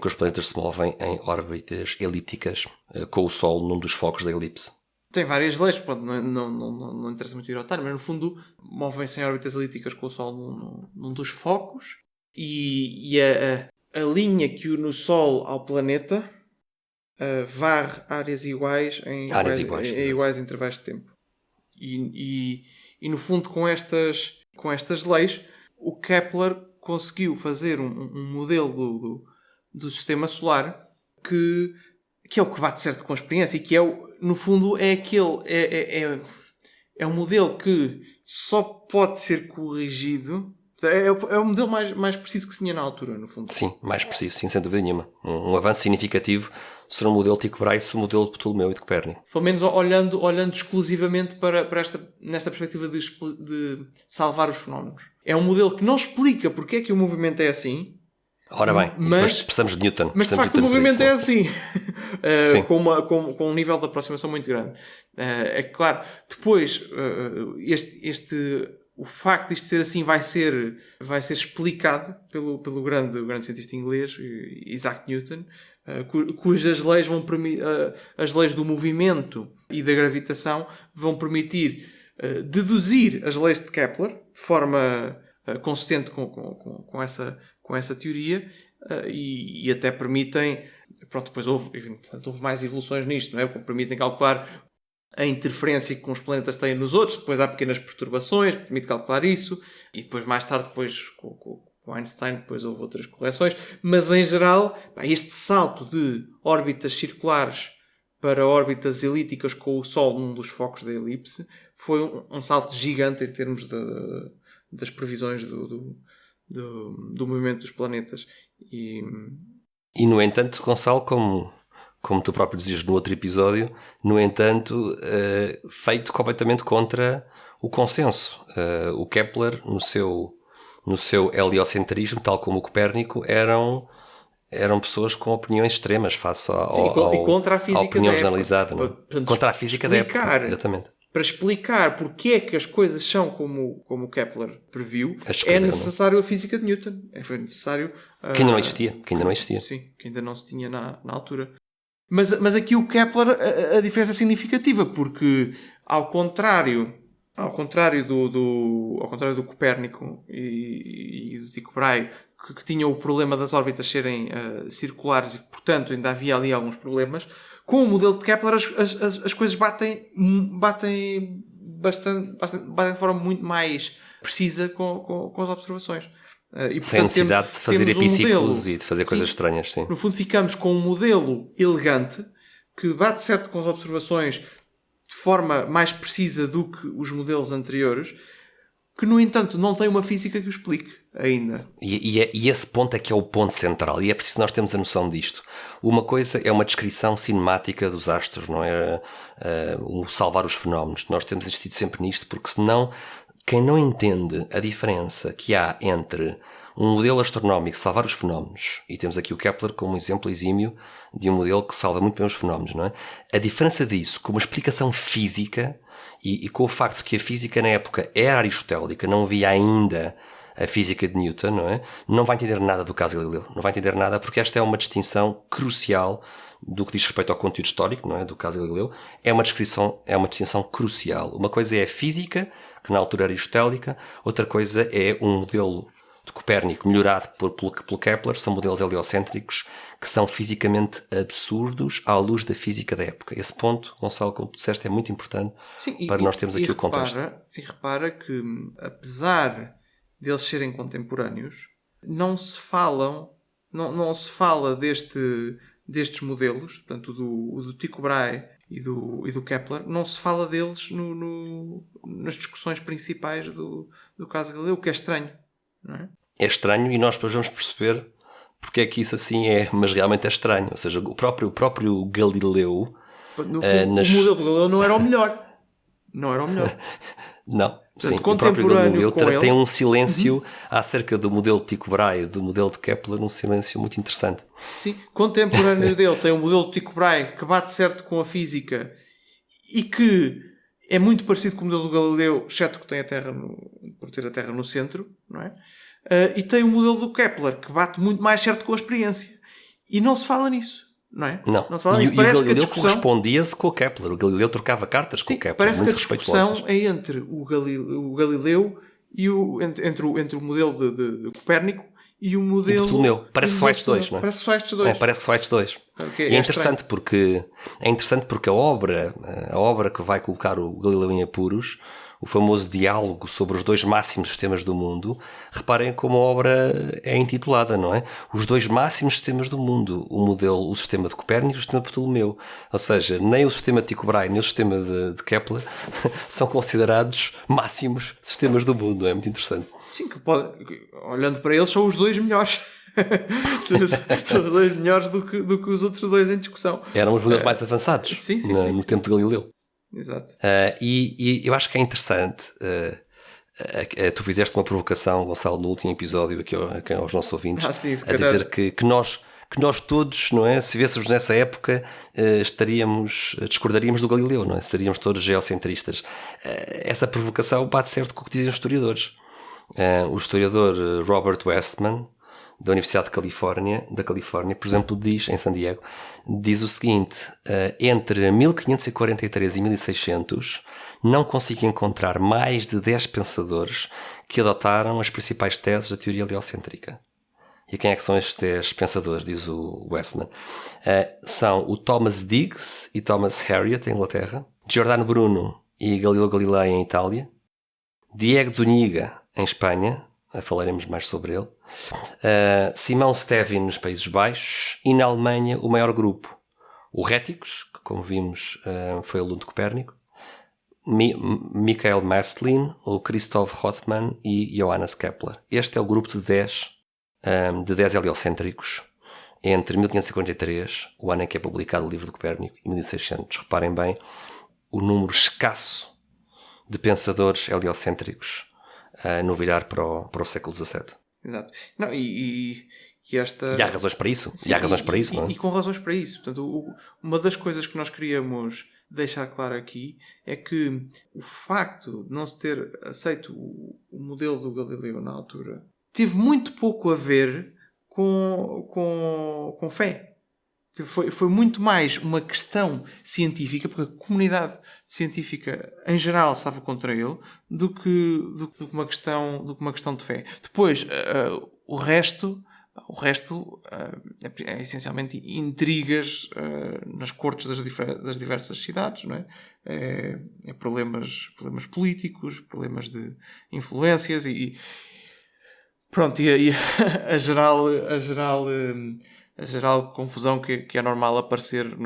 os planetas se movem em órbitas elípticas com o Sol num dos focos da elipse. Tem várias leis, não interessa muito ir ao detalhe, mas no fundo movem-se em órbitas elípticas com o Sol num dos focos, e a linha que une o Sol ao planeta varre áreas iguais em iguais intervalos de tempo. E no fundo, com estas leis, o Kepler conseguiu fazer um modelo do sistema solar que é o que bate certo com a experiência, e que no fundo é um modelo que só pode ser corrigido. É o modelo mais preciso que se tinha na altura, no fundo. Sim, mais preciso, sim, sem dúvida nenhuma. Um avanço significativo sobre o modelo Tycho Brahe e o modelo de Ptolomeu e de Copérnico. Pelo menos olhando exclusivamente nesta perspectiva de salvar os fenómenos. É um modelo que não explica porque é que o movimento é assim. Ora bem, mas precisamos de Newton. Mas de facto o movimento é assim. Com um nível de aproximação muito grande. É claro, depois o facto de isto ser assim vai ser explicado pelo grande cientista inglês, Isaac Newton, cujas leis vão permitir, as leis do movimento e da gravitação vão permitir deduzir as leis de Kepler de forma consistente com essa teoria, e até permitem, depois houve mais evoluções nisto, não é? Permitem calcular a interferência que os planetas têm nos outros, depois há pequenas perturbações, permite calcular isso, e depois mais tarde, com Einstein, depois houve outras correções, mas em geral, este salto de órbitas circulares para órbitas elípticas com o Sol num dos focos da elipse foi um salto gigante em termos das previsões do movimento dos planetas. E no entanto, Gonçalo, como tu próprio dizias no outro episódio, no entanto, feito completamente contra o consenso. O Kepler, no seu heliocentrismo, tal como o Copérnico, eram pessoas com opiniões extremas face contra a física à opinião da generalizada. época. Contra a física da época, exatamente. Para explicar porque é que as coisas são como o Kepler previu, é necessário a física de Newton. Foi necessário... Que ainda não existia. Sim, que ainda não se tinha na altura. Mas aqui o Kepler, a diferença é significativa, porque ao contrário do Copérnico e do Tycho Brahe, que tinham o problema das órbitas serem circulares e, portanto, ainda havia ali alguns problemas, com o modelo de Kepler as coisas batem de forma muito mais precisa com as observações. E, portanto, sem necessidade de fazer epiciclos e de fazer coisas estranhas. Sim. No fundo, ficamos com um modelo elegante que bate certo com as observações de forma mais precisa do que os modelos anteriores, que, no entanto, não tem uma física que o explique ainda. E esse ponto é que é o ponto central, e é preciso nós termos a noção disto. Uma coisa é uma descrição cinemática dos astros, não é? O salvar os fenómenos. Nós temos insistido sempre nisto, porque senão quem não entende a diferença que há entre um modelo astronómico salvar os fenómenos, e temos aqui o Kepler como um exemplo exímio de um modelo que salva muito bem os fenómenos, não é? A diferença disso com uma explicação física e com o facto de que a física na época era aristotélica, não havia ainda a física de Newton, não é? Não vai entender nada do caso Galileu, não vai entender nada, porque esta é uma distinção crucial do que diz respeito ao conteúdo histórico, não é? Do caso Galileu. É uma distinção crucial. Uma coisa é a física, que na altura era aristotélica, outra coisa é um modelo de Copérnico melhorado pelo Kepler, são modelos heliocêntricos que são fisicamente absurdos à luz da física da época. Esse ponto, Gonçalo, como tu disseste, é muito importante. Sim, para nós termos aqui o contexto. E repara que, apesar deles serem contemporâneos, não se fala destes modelos, portanto, do Tycho Brahe e do Kepler, não se fala deles nas discussões principais do caso Galileu, o que é estranho, não é? É estranho, e nós depois vamos perceber porque é que isso assim é, mas realmente é estranho. Ou seja, o próprio Galileu... No fundo, o modelo do Galileu não era o melhor. Não era o melhor. Não, sim. Portanto, O próprio Galileu com ele. tem um silêncio acerca do modelo de Tycho Brahe, do modelo de Kepler, um silêncio muito interessante. Sim, contemporâneo dele tem o modelo de Tycho Brahe que bate certo com a física e que é muito parecido com o modelo do Galileu, exceto que tem a Terra por ter a Terra no centro, não é? E tem o modelo do Kepler que bate muito mais certo com a experiência. E não se fala nisso. Não é? Não. Se fala E nisso. o Parece que a Galileu discussão... correspondia-se com o Kepler. O Galileu trocava cartas com o Kepler. Parece que a muito discussão respeituosas. é entre o Galileu e entre o modelo de Copérnico e o modelo... de Ptolomeu. Parece que só estes dois, não é? Parece que só estes dois. Parece que só estes dois. Okay, E é interessante porque a obra que vai colocar o Galileu em apuros, o famoso diálogo sobre os dois máximos sistemas do mundo, reparem como a obra é intitulada, não é? Os dois máximos sistemas do mundo, o sistema de Copérnico e o sistema de Ptolomeu. Ou seja, nem o sistema de Tycho Brahe nem o sistema de Kepler são considerados máximos sistemas do mundo. É muito interessante. Sim, olhando para eles, são os dois melhores. São os dois melhores do que os outros dois em discussão. Eram os modelos mais avançados no tempo de Galileu. Exato. E eu acho que é interessante. Tu fizeste uma provocação, Gonçalo, no último episódio aqui aos nossos ouvintes, a dizer que nós todos, não é? Se viéssemos nessa época, discordaríamos do Galileu, não é? Seríamos todos geocentristas. Essa provocação bate certo com o que dizem os historiadores. O historiador Robert Westman, da Universidade da Califórnia, por exemplo, em San Diego, diz o seguinte: entre 1543 e 1600 não consigo encontrar mais de 10 pensadores que adotaram as principais teses da teoria heliocêntrica. E quem é que são estes 10 pensadores, diz o Westman? São o Thomas Digges e Thomas Harriot, em Inglaterra, Giordano Bruno e Galileu Galilei, em Itália, Diego Zuniga, em Espanha, falaremos mais sobre ele, Simão Stevin nos Países Baixos, e na Alemanha o maior grupo, o Réticos, que como vimos foi aluno de Copérnico, Michael Mastlin, o Christoph Rothmann e Johannes Kepler. Este é o grupo de 10 heliocêntricos entre 1543, o ano em que é publicado o livro de Copérnico, e 1600. Reparem bem o número escasso de pensadores heliocêntricos no virar para o século XVII. Exato. Não, e há razões para isso. Sim, não é? E com razões para isso. Portanto, uma das coisas que nós queríamos deixar claro aqui é que o facto de não se ter aceito o modelo do Galileu na altura teve muito pouco a ver com fé. Foi muito mais uma questão científica, porque a comunidade científica em geral estava contra ele, do que uma questão de fé. Depois, o resto é essencialmente intrigas nas cortes das diversas cidades, não é? É problemas políticos, problemas de influências e pronto, e a geral confusão que é normal aparecer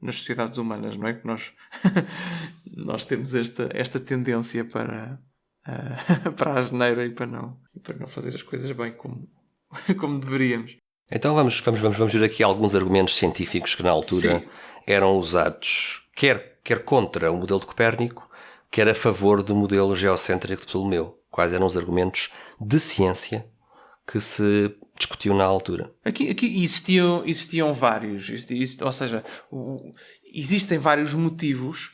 nas sociedades humanas, não é? Que nós temos esta tendência para a asneira e para não fazer as coisas bem como deveríamos. Então vamos ver aqui alguns argumentos científicos que na altura eram usados, quer contra o modelo de Copérnico, quer a favor do modelo geocêntrico de Ptolomeu. Quais eram os argumentos de ciência que se discutiu na altura? Aqui existiam vários. Ou seja, existem vários motivos.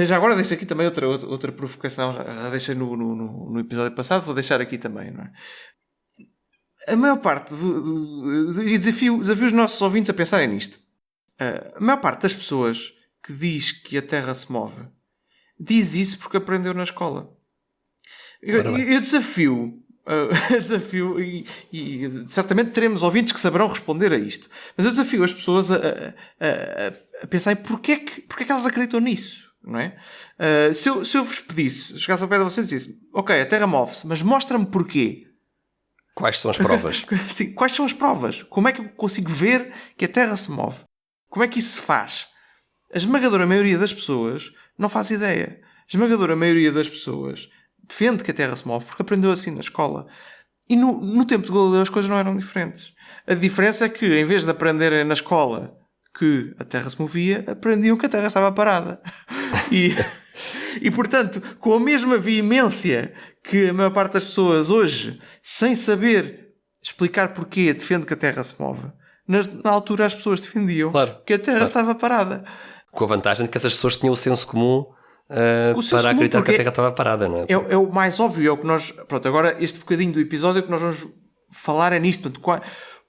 Já agora deixo aqui também outra provocação. Já deixei no episódio passado, vou deixar aqui também, não é? A maior parte desafio os nossos ouvintes a pensarem nisto. A maior parte das pessoas que diz que a Terra se move diz isso porque aprendeu na escola. Eu desafio e certamente teremos ouvintes que saberão responder a isto, mas eu desafio as pessoas a pensar em porque é que elas acreditam nisso, não é? Se eu vos pedisse, chegasse ao pé de vocês e disse: ok, a Terra move-se, mas mostra-me porquê. Quais são as provas? Sim, quais são as provas? Como é que eu consigo ver que a Terra se move? Como é que isso se faz? A esmagadora maioria das pessoas não faz ideia. A esmagadora maioria das pessoas defende que a Terra se move porque aprendeu assim na escola. E no tempo de Galileu as coisas não eram diferentes. A diferença é que, em vez de aprenderem na escola que a Terra se movia, aprendiam que a Terra estava parada. E, portanto, com a mesma veemência que a maior parte das pessoas hoje, sem saber explicar porquê, defende que a Terra se move, na altura as pessoas defendiam que a Terra estava parada. Com a vantagem de que essas pessoas tinham o senso comum para acreditar que a Terra estava parada, não é? É o mais óbvio, é o que nós... Pronto, agora este bocadinho do episódio que nós vamos falar é nisto.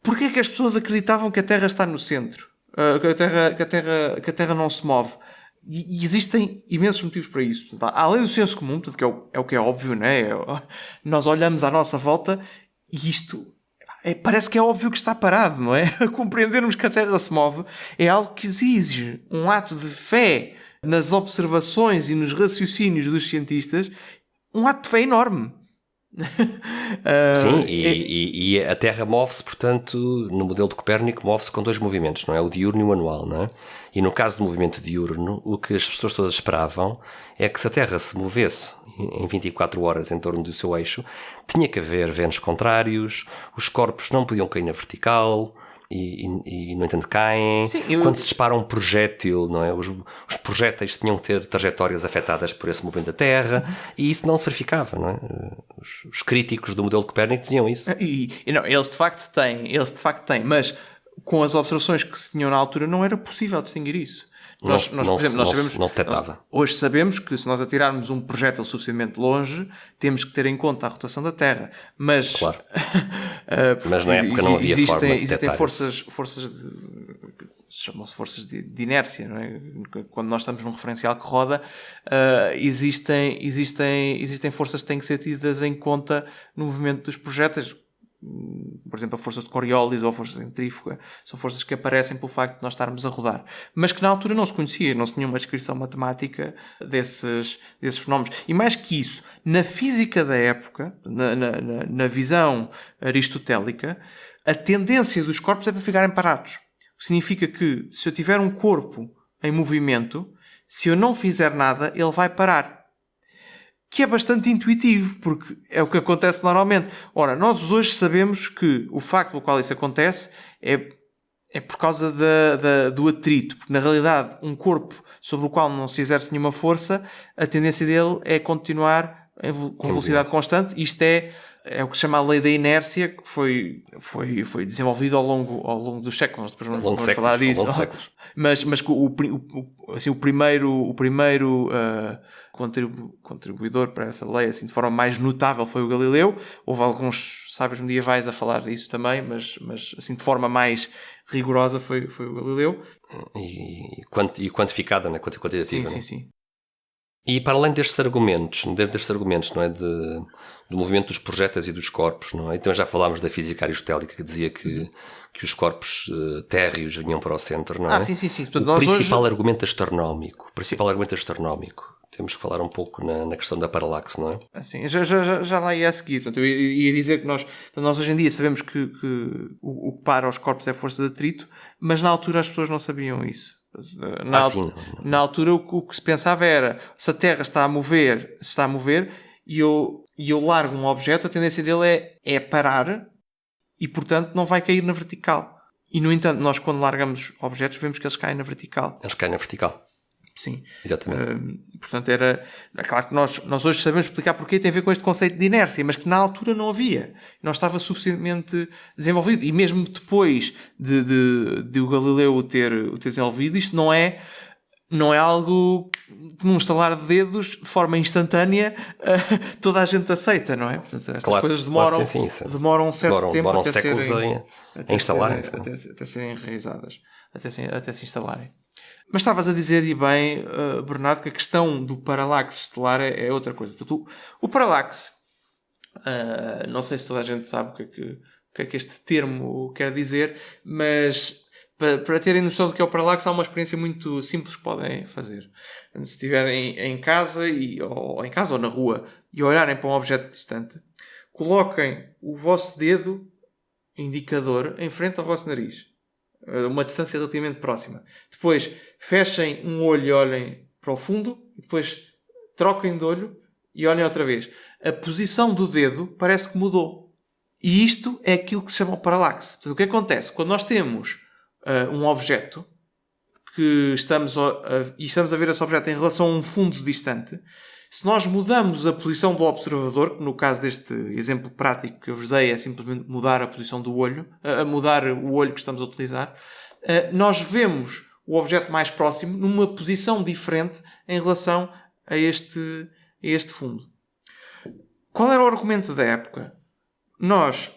Porquê é que as pessoas acreditavam que a Terra está no centro? Que a Terra não se move? E existem imensos motivos para isso. Portanto, além do senso comum, portanto, que é o que é óbvio, não é? Nós olhamos à nossa volta e isto... parece que é óbvio que está parado, não é? Compreendermos que a Terra se move é algo que exige um ato de fé nas observações e nos raciocínios dos cientistas, um ato de fé enorme. Sim, e a Terra move-se, portanto, no modelo de Copérnico, move-se com 2 movimentos, não é? O diurno e o anual, não é? E no caso do movimento diurno, o que as pessoas todas esperavam é que se a Terra se movesse em 24 horas em torno do seu eixo, tinha que haver ventos contrários, os corpos não podiam cair na vertical e no entanto caem. Sim, quando se dispara um projétil, não é? Os projéteis tinham que ter trajetórias afetadas por esse movimento da Terra, e isso não se verificava, não é? Os críticos do modelo de Copérnico diziam isso. Não, eles de facto têm, mas com as observações que se tinham na altura não era possível distinguir isso. Por exemplo, nós sabemos, não se detectava. Hoje sabemos que se nós atirarmos um projétil suficientemente longe, temos que ter em conta a rotação da Terra. Mas, claro. Mas na época não havia forma de existem detectar forças chamam-se forças de inércia, não é? Quando nós estamos num referencial que roda, existem forças que têm que ser tidas em conta no movimento dos projéteis. Por exemplo, a força de Coriolis ou a força centrífuga são forças que aparecem pelo facto de nós estarmos a rodar, mas que na altura não se conhecia, não se tinha uma descrição matemática desses fenómenos. E mais que isso, na física da época, na visão aristotélica, a tendência dos corpos é para ficarem parados. O que significa que se eu tiver um corpo em movimento, se eu não fizer nada, ele vai parar. Que é bastante intuitivo, porque é o que acontece normalmente. Ora, nós hoje sabemos que o facto pelo qual isso acontece é por causa do atrito, porque na realidade um corpo sobre o qual não se exerce nenhuma força, a tendência dele é continuar com velocidade constante. Isto é o que se chama a lei da inércia, que foi desenvolvido ao longo dos séculos. Depois vamos falar disso. Mas o primeiro contribuidor para essa lei, assim, de forma mais notável, foi o Galileu. Houve alguns sábios medievais a falar disso também, mas assim, de forma mais rigorosa foi o Galileu. E quantificada, né? Quantitativa. Sim. E para além destes argumentos, não é, do movimento dos projéteis e dos corpos, não é? Então já falámos da física aristotélica, que dizia que os corpos térreos vinham para o centro, não é? Sim. Portanto, o principal argumento astronómico. Temos que falar um pouco na questão da paralaxe, não é? Assim, já lá ia a seguir. Portanto, eu ia dizer que nós hoje em dia sabemos que o que para os corpos é a força de atrito, mas na altura as pessoas não sabiam isso. Na altura o que se pensava era, se a Terra está a mover e eu largo um objeto, a tendência dele é parar e, portanto, não vai cair na vertical. E, no entanto, nós quando largamos objetos vemos que eles caem na vertical. Eles caem na vertical. Sim. Exatamente. Portanto, é claro que nós hoje sabemos explicar porque tem a ver com este conceito de inércia, mas que na altura não havia. Não estava suficientemente desenvolvido. E mesmo depois de o Galileu o ter desenvolvido, isto não é algo que num estalar de dedos, de forma instantânea, toda a gente aceita, não é? Portanto, estas coisas demoram um certo tempo até séculos a instalarem-se. Até serem enraizadas, até se instalarem. Mas estavas a dizer, e bem, Bernardo, que a questão do paralaxe estelar é outra coisa. Portanto, o paralaxe, não sei se toda a gente sabe o que é que este termo quer dizer, mas para terem noção do que é o paralaxe, há uma experiência muito simples que podem fazer. Se estiverem em casa ou na rua e olharem para um objeto distante, coloquem o vosso dedo indicador em frente ao vosso nariz, uma distância relativamente próxima. Depois fechem um olho e olhem para o fundo, e depois troquem de olho e olhem outra vez. A posição do dedo parece que mudou. E isto é aquilo que se chama o paralaxe. Portanto, o que acontece? Quando nós temos um objeto que estamos a ver esse objeto em relação a um fundo distante, se nós mudamos a posição do observador, que no caso deste exemplo prático que eu vos dei é simplesmente mudar a posição do olho, mudar o olho que estamos a utilizar, nós vemos o objeto mais próximo numa posição diferente em relação a este fundo. Qual era o argumento da época?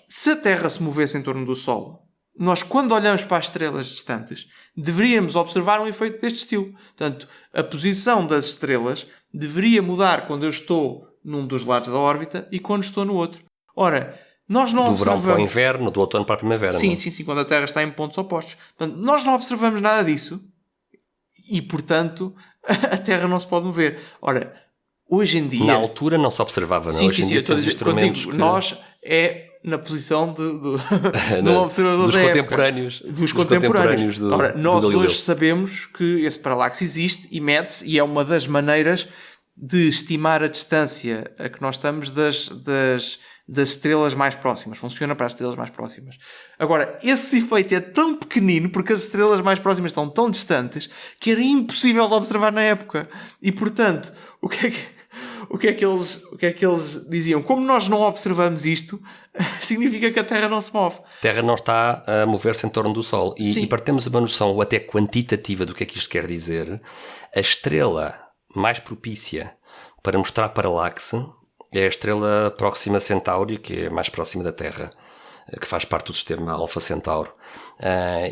Se a Terra se movesse em torno do Sol, nós, quando olhamos para as estrelas distantes, deveríamos observar um efeito deste estilo. Portanto, a posição das estrelas deveria mudar quando eu estou num dos lados da órbita e quando estou no outro. Ora, nós não observamos... Do verão para o inverno, do outono para a primavera. Sim, quando a Terra está em pontos opostos. Portanto, nós não observamos nada disso e, portanto, a Terra não se pode mover. Ora, hoje em dia... Na altura não se observava, não? Hoje em dia temos instrumentos que... Nós na posição do observador dos da contemporâneos. Época. Dos contemporâneos. Ora, nós do hoje sabemos que esse paralaxe existe e mede-se, e é uma das maneiras de estimar a distância a que nós estamos das estrelas mais próximas. Funciona para as estrelas mais próximas. Agora, esse efeito é tão pequenino, porque as estrelas mais próximas estão tão distantes, que era impossível de observar na época. E, portanto, o que é que eles diziam? Como nós não observamos isto, significa que a Terra não se move. A Terra não está a mover-se em torno do Sol. E para termos uma noção até quantitativa do que é que isto quer dizer, a estrela mais propícia para mostrar paralaxe é a estrela Próxima Centauri, que é mais próxima da Terra, que faz parte do sistema Alfa Centauro.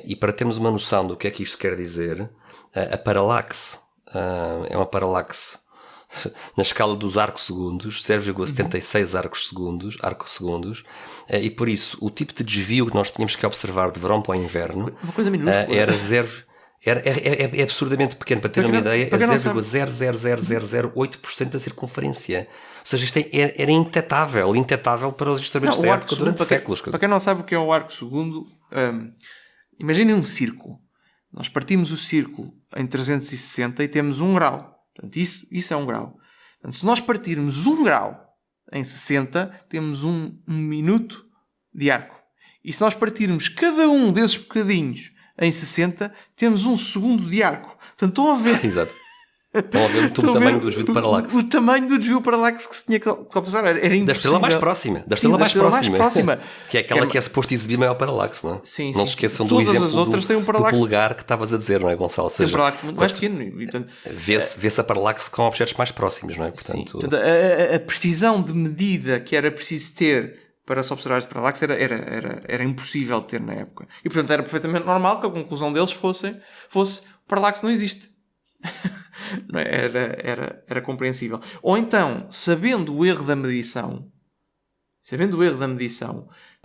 E para termos uma noção do que é que isto quer dizer, a paralaxe é uma paralaxe na escala dos arcosegundos, 0,76 arcosegundos, e por isso o tipo de desvio que nós tínhamos que observar de verão para o inverno era é absurdamente pequeno. Para ter uma ideia, é 0,00008% da circunferência. Ou seja, isto era intetável para os instrumentos da época durante séculos. Para quem não sabe o que é o arco-segundo, imaginem um círculo. Nós partimos o círculo em 360 e temos 1 grau. Portanto, isso é 1 grau. Portanto, se nós partirmos 1 grau em 60, temos 1 minuto de arco. E se nós partirmos cada um desses bocadinhos em 60, temos 1 segundo de arco. Portanto, estão a ver... Exato. Estão a ver o tamanho do desvio de paralaxe. O tamanho do desvio de paralaxe que se tinha que observar era impossível. Da estrela mais próxima. Da estrela mais próxima. Que é aquela que é suposto exibir maior paralaxe, não é? Sim, não se esqueçam do exemplo as outras têm um paralaxe, do polegar que estavas a dizer, não é, Gonçalo? Tem um paralaxe muito mais pequeno. Vê-se a paralaxe com objetos mais próximos, não é? Portanto, a precisão de medida que era preciso ter para se observar este paralaxe era impossível de ter na época. E, portanto, era perfeitamente normal que a conclusão deles fosse o paralaxe não existe. Não é? Era compreensível. Ou então, sabendo o erro da medição,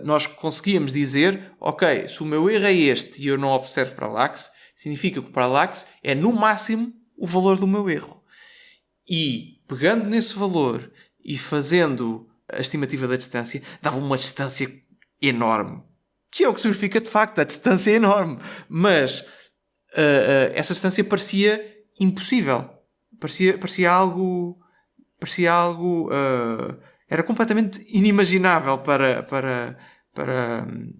nós conseguíamos dizer, ok, se o meu erro é este e eu não observo paralaxe, significa que o paralaxe é no máximo o valor do meu erro. E pegando nesse valor e fazendo a estimativa da distância, dava uma distância enorme. Que é o que significa de facto, a distância é enorme. Mas essa distância parecia impossível. Parecia algo era completamente inimaginável para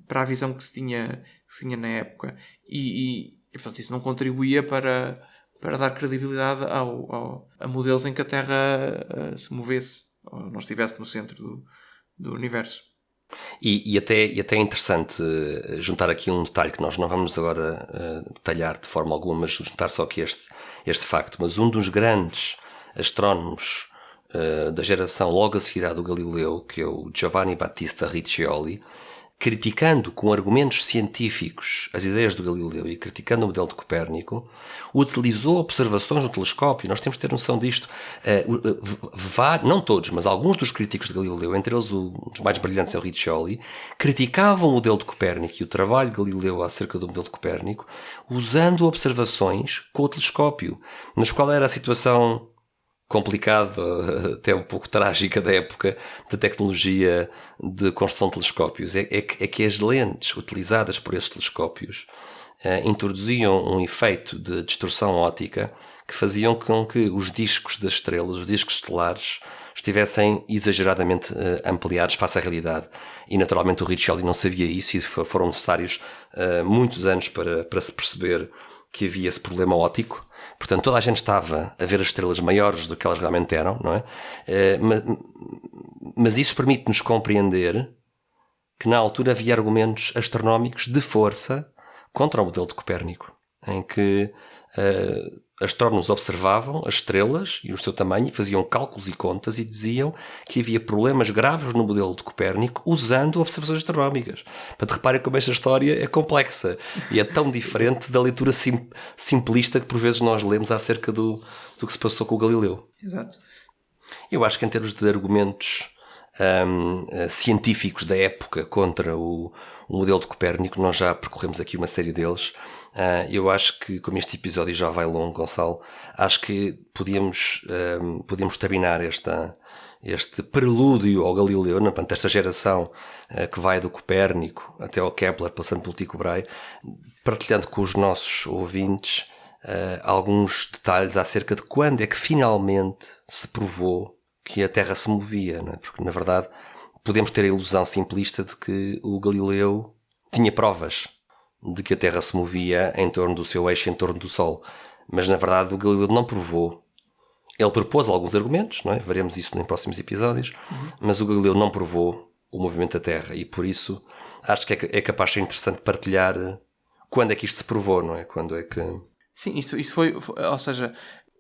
a visão que se tinha na época. E portanto, isso não contribuía para dar credibilidade a modelos em que a Terra se movesse ou não estivesse no centro do universo. E até é interessante juntar aqui um detalhe que nós não vamos agora detalhar de forma alguma, mas juntar só aqui este facto. Mas um dos grandes astrónomos da geração logo a seguir à do Galileu, que é o Giovanni Battista Riccioli, criticando com argumentos científicos as ideias do Galileu e criticando o modelo de Copérnico, utilizou observações no telescópio. Nós temos de ter noção disto. Não todos, mas alguns dos críticos de Galileu, entre eles os mais brilhantes é o Riccioli, criticavam o modelo de Copérnico e o trabalho de Galileu acerca do modelo de Copérnico, usando observações com o telescópio. Mas qual era a situação complicada, até um pouco trágica da época da tecnologia de construção de telescópios? É que as lentes utilizadas por estes telescópios introduziam um efeito de distorção óptica que faziam com que os discos das estrelas, os discos estelares, estivessem exageradamente ampliados face à realidade. E naturalmente o Riccioli não sabia isso e foram necessários muitos anos para se perceber que havia esse problema óptico. Portanto, toda a gente estava a ver as estrelas maiores do que elas realmente eram, não é? Mas isso permite-nos compreender que na altura havia argumentos astronómicos de força contra o modelo de Copérnico, em que astrónomos observavam as estrelas e o seu tamanho, faziam cálculos e contas e diziam que havia problemas graves no modelo de Copérnico usando observações astronómicas. Portanto, reparem como esta história é complexa e é tão diferente da leitura simplista que por vezes nós lemos acerca do que se passou com o Galileu. Exato. Eu acho que em termos de argumentos científicos da época contra o modelo de Copérnico, nós já percorremos aqui uma série deles. Eu acho que, como este episódio já vai longo, Gonçalo, acho que podíamos terminar este prelúdio ao Galileu, né? Portanto, esta geração que vai do Copérnico até ao Kepler, passando pelo Tycho Brahe, partilhando com os nossos ouvintes alguns detalhes acerca de quando é que finalmente se provou que a Terra se movia, né? Porque, na verdade, podemos ter a ilusão simplista de que o Galileu tinha provas de que a Terra se movia em torno do seu eixo, em torno do Sol. Mas, na verdade, o Galileu não provou. Ele propôs alguns argumentos, não é? Veremos isso em próximos episódios, mas o Galileu não provou o movimento da Terra e, por isso, acho que é capaz de ser interessante partilhar quando é que isto se provou, não é? Quando é que... Sim, isto foi, ou seja,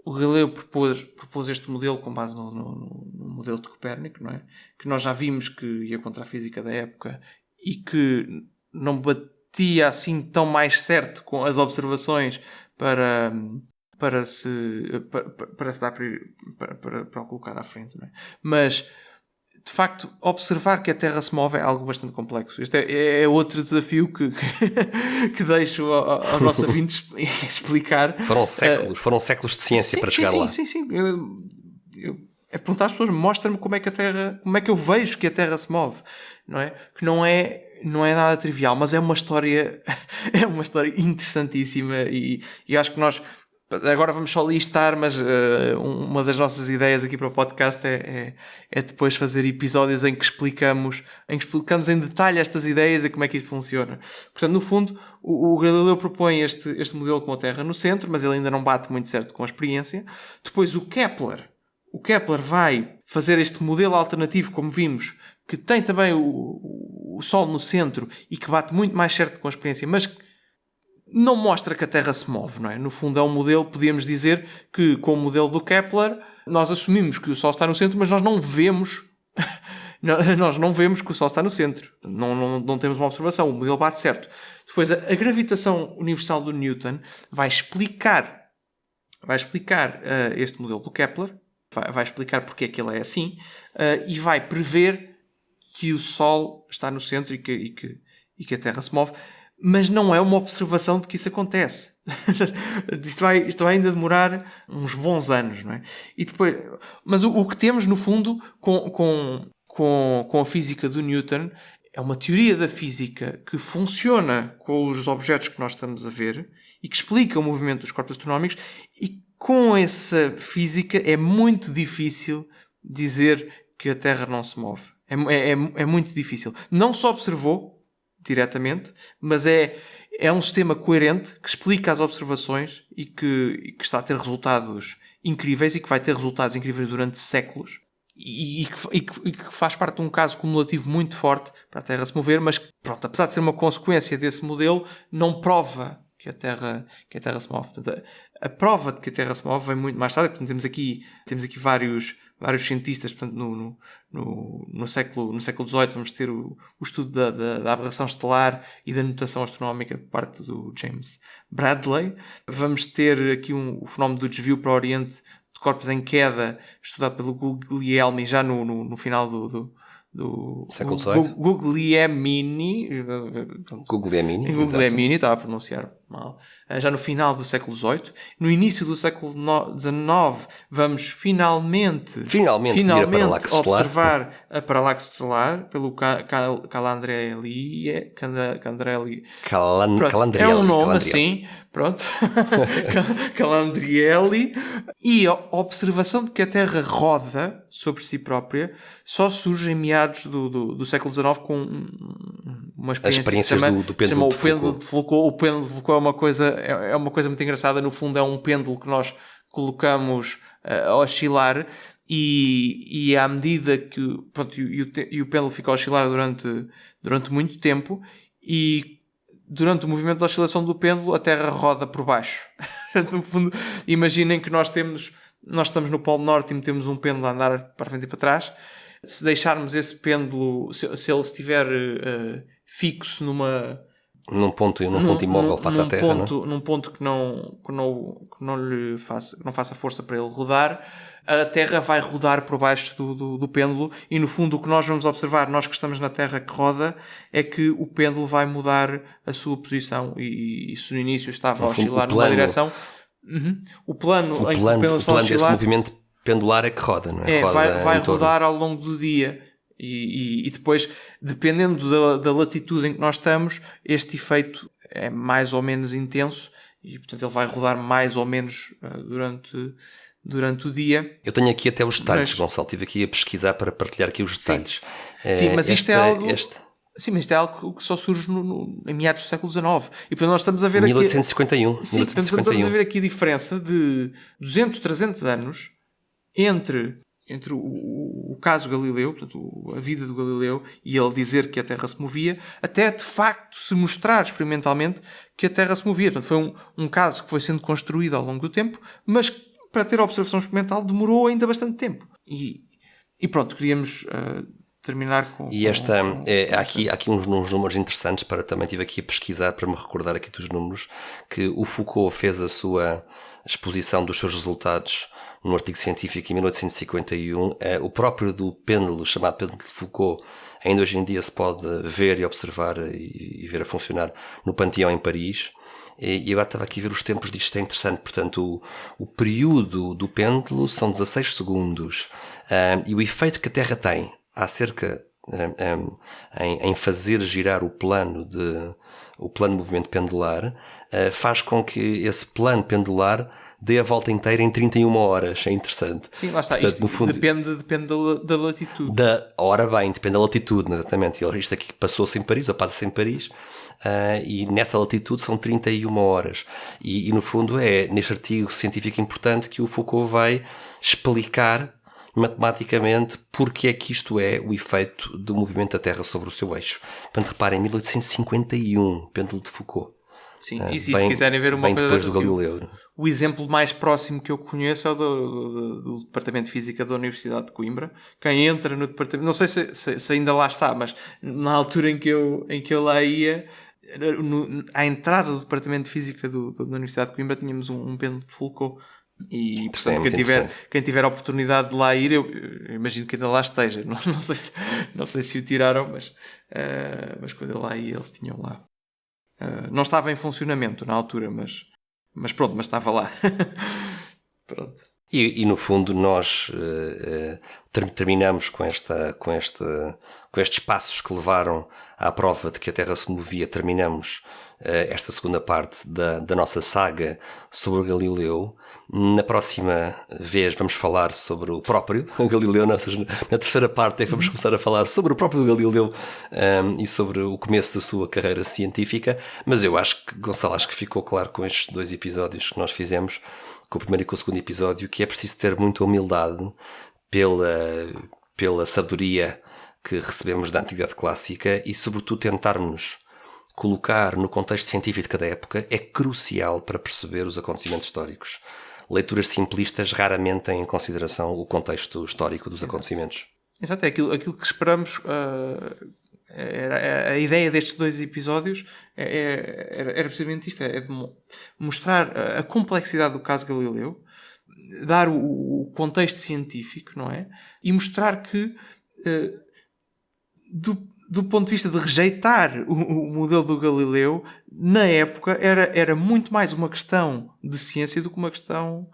o Galileu propôs este modelo com base no modelo de Copérnico, não é? Que nós já vimos que ia contra a física da época e que não batia assim tão mais certo com as observações para se dar para o colocar à frente, não é? Mas de facto, observar que a Terra se move é algo bastante complexo. Este é outro desafio que deixo ao nosso ouvinte explicar. Foram séculos de ciência para chegar lá. Sim. É perguntar às pessoas, mostra-me como é que eu vejo que a Terra se move, não é? Que não é nada trivial, mas é uma história interessantíssima e acho que nós agora vamos só listar, mas uma das nossas ideias aqui para o podcast é depois fazer episódios em que explicamos em detalhe estas ideias e como é que isto funciona. Portanto, no fundo, o Galileu propõe este modelo com a Terra no centro, mas ele ainda não bate muito certo com a experiência. Depois o Kepler vai fazer este modelo alternativo, como vimos, que tem também o Sol no centro e que bate muito mais certo com a experiência, mas não mostra que a Terra se move, não é? No fundo é um modelo, podíamos dizer que com o modelo do Kepler nós assumimos que o Sol está no centro, mas nós não vemos que o Sol está no centro. Não temos uma observação, o modelo bate certo. Depois a gravitação universal do Newton vai explicar este modelo do Kepler, vai explicar porque é que ele é assim e vai prever que o Sol está no centro e que a Terra se move. Mas não é uma observação de que isso acontece. Isto vai ainda demorar uns bons anos, não é? E depois, mas o que temos, no fundo, com a física do Newton é uma teoria da física que funciona com os objetos que nós estamos a ver e que explica o movimento dos corpos astronómicos, e com essa física é muito difícil dizer que a Terra não se move. É muito difícil. Não se observou diretamente, mas é um sistema coerente que explica as observações e que está a ter resultados incríveis e que vai ter resultados incríveis durante séculos e que faz parte de um caso cumulativo muito forte para a Terra se mover, mas pronto, apesar de ser uma consequência desse modelo, não prova que a Terra se move. Portanto, a prova de que a Terra se move vem muito mais tarde. Portanto, temos aqui vários cientistas. Portanto, no século XVIII vamos ter o estudo da aberração estelar e da notação astronómica por parte do James Bradley. Vamos ter aqui o fenómeno do desvio para o Oriente de corpos em queda, estudado pelo Guglielmi já no final do século XVIII. Guglielmini, Guglielmini, estava a pronunciar mal. Já no final do século XVIII. No início do século XIX vamos finalmente observar a paralaxe estelar pelo Calandrelli. É um nome assim, pronto. Calandrelli. E a observação de que a Terra roda sobre si própria só surge em meados do século XIX com uma experiência experiências do pêndulo de Foucault. O pêndulo de Foucault é uma coisa muito engraçada. No fundo é um pêndulo que nós colocamos a oscilar e à medida que pronto, e o pêndulo fica a oscilar durante muito tempo, e durante o movimento da oscilação do pêndulo a Terra roda por baixo. No fundo, imaginem que nós estamos no Polo Norte e temos um pêndulo a andar para a frente e para trás. Se deixarmos esse pêndulo, se ele estiver fixo num ponto imóvel face à Terra, num ponto que não lhe faça força para ele rodar, a Terra vai rodar por baixo do pêndulo, e no fundo o que nós vamos observar, nós que estamos na Terra que roda, é que o pêndulo vai mudar a sua posição, e se no início estava a oscilar numa direção, o plano em que o pêndulo está a oscilar, desse movimento pendular é que roda, não é? Vai rodar ao longo do dia. E depois, dependendo da latitude em que nós estamos, este efeito é mais ou menos intenso, e portanto ele vai rodar mais ou menos durante o dia. Eu tenho aqui até os detalhes, Gonçalo, estive aqui a pesquisar para partilhar aqui os detalhes. Sim, mas isto é algo... Sim, mas isto é algo que só surge em meados do século XIX. E portanto nós estamos a ver 1851. aqui... Sim, 1851. Estamos a ver aqui a diferença de 200, 300 anos entre o caso Galileu, portanto, a vida do Galileu, e ele dizer que a Terra se movia, até de facto se mostrar experimentalmente que a Terra se movia. Portanto, foi um caso que foi sendo construído ao longo do tempo, mas para ter a observação experimental demorou ainda bastante tempo. E pronto, queríamos terminar com... E há aqui uns números interessantes, também estive aqui a pesquisar para me recordar aqui dos números, que o Foucault fez a sua exposição dos seus resultados no artigo científico em 1851. O próprio do pêndulo, chamado pêndulo de Foucault, ainda hoje em dia se pode ver e observar e ver a funcionar no Panteão em Paris. E agora estava aqui a ver os tempos disto, é interessante. Portanto, o período do pêndulo são 16 segundos. E o efeito que a Terra tem acerca em fazer girar o plano de movimento pendular faz com que esse plano pendular dê a volta inteira em 31 horas. É interessante. Sim, lá está. Portanto, isto no fundo, depende da latitude. Ora bem, depende da latitude, exatamente. Isto aqui passou-se em Paris, ou passa-se em Paris, e nessa latitude são 31 horas. E no fundo é neste artigo científico importante que o Foucault vai explicar matematicamente porque é que isto é o efeito do movimento da Terra sobre o seu eixo. Portanto, reparem, 1851, pêndulo de Foucault. Sim, e se quiserem ver uma coisa depois do Galileu. O exemplo mais próximo que eu conheço é o do Departamento de Física da Universidade de Coimbra. Quem entra no departamento, não sei se ainda lá está, mas na altura em que eu lá ia, à entrada do Departamento de Física da Universidade de Coimbra, tínhamos um pêndulo de Foucault. E portanto, quem tiver a oportunidade de lá ir, eu imagino que ainda lá esteja. Não sei se o tiraram, mas quando eu lá ia, eles tinham lá. Não estava em funcionamento na altura, mas pronto, mas estava lá. Pronto. E no fundo nós terminamos com estes passos que levaram à prova de que a Terra se movia. Terminamos esta segunda parte da nossa saga sobre o Galileu. Na próxima vez vamos falar sobre o próprio Galileu. Na terceira parte vamos começar a falar sobre o próprio Galileu e sobre o começo da sua carreira científica. Mas eu acho que, Gonçalo, ficou claro com estes 2 episódios que nós fizemos, com o primeiro e com o segundo episódio, que é preciso ter muita humildade pela sabedoria que recebemos da Antiguidade Clássica e, sobretudo, tentarmos colocar no contexto científico de cada época é crucial para perceber os acontecimentos históricos. Leituras simplistas raramente têm em consideração o contexto histórico dos acontecimentos. Exato, é aquilo que esperamos. A ideia destes 2 episódios era precisamente isto: é de mostrar a complexidade do caso Galileu, dar o contexto científico, não é? E mostrar que, do ponto de vista de rejeitar o modelo do Galileu, na época era muito mais uma questão de ciência do que uma questão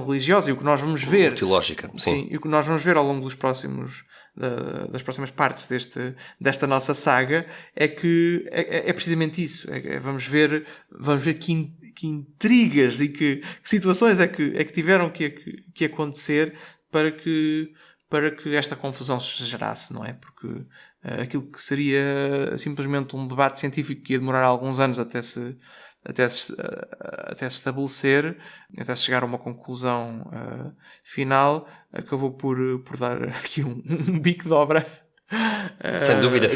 religiosa. E o que nós vamos ver... teológica, sim. E o que nós vamos ver ao longo das próximas partes desta nossa saga é que é precisamente isso. Vamos ver que intrigas e que situações é que tiveram que acontecer para que esta confusão se gerasse, não é? Porque aquilo que seria simplesmente um debate científico que ia demorar alguns anos até se estabelecer, até se chegar a uma conclusão final, acabou por dar aqui um bico de obra. Sem dúvida.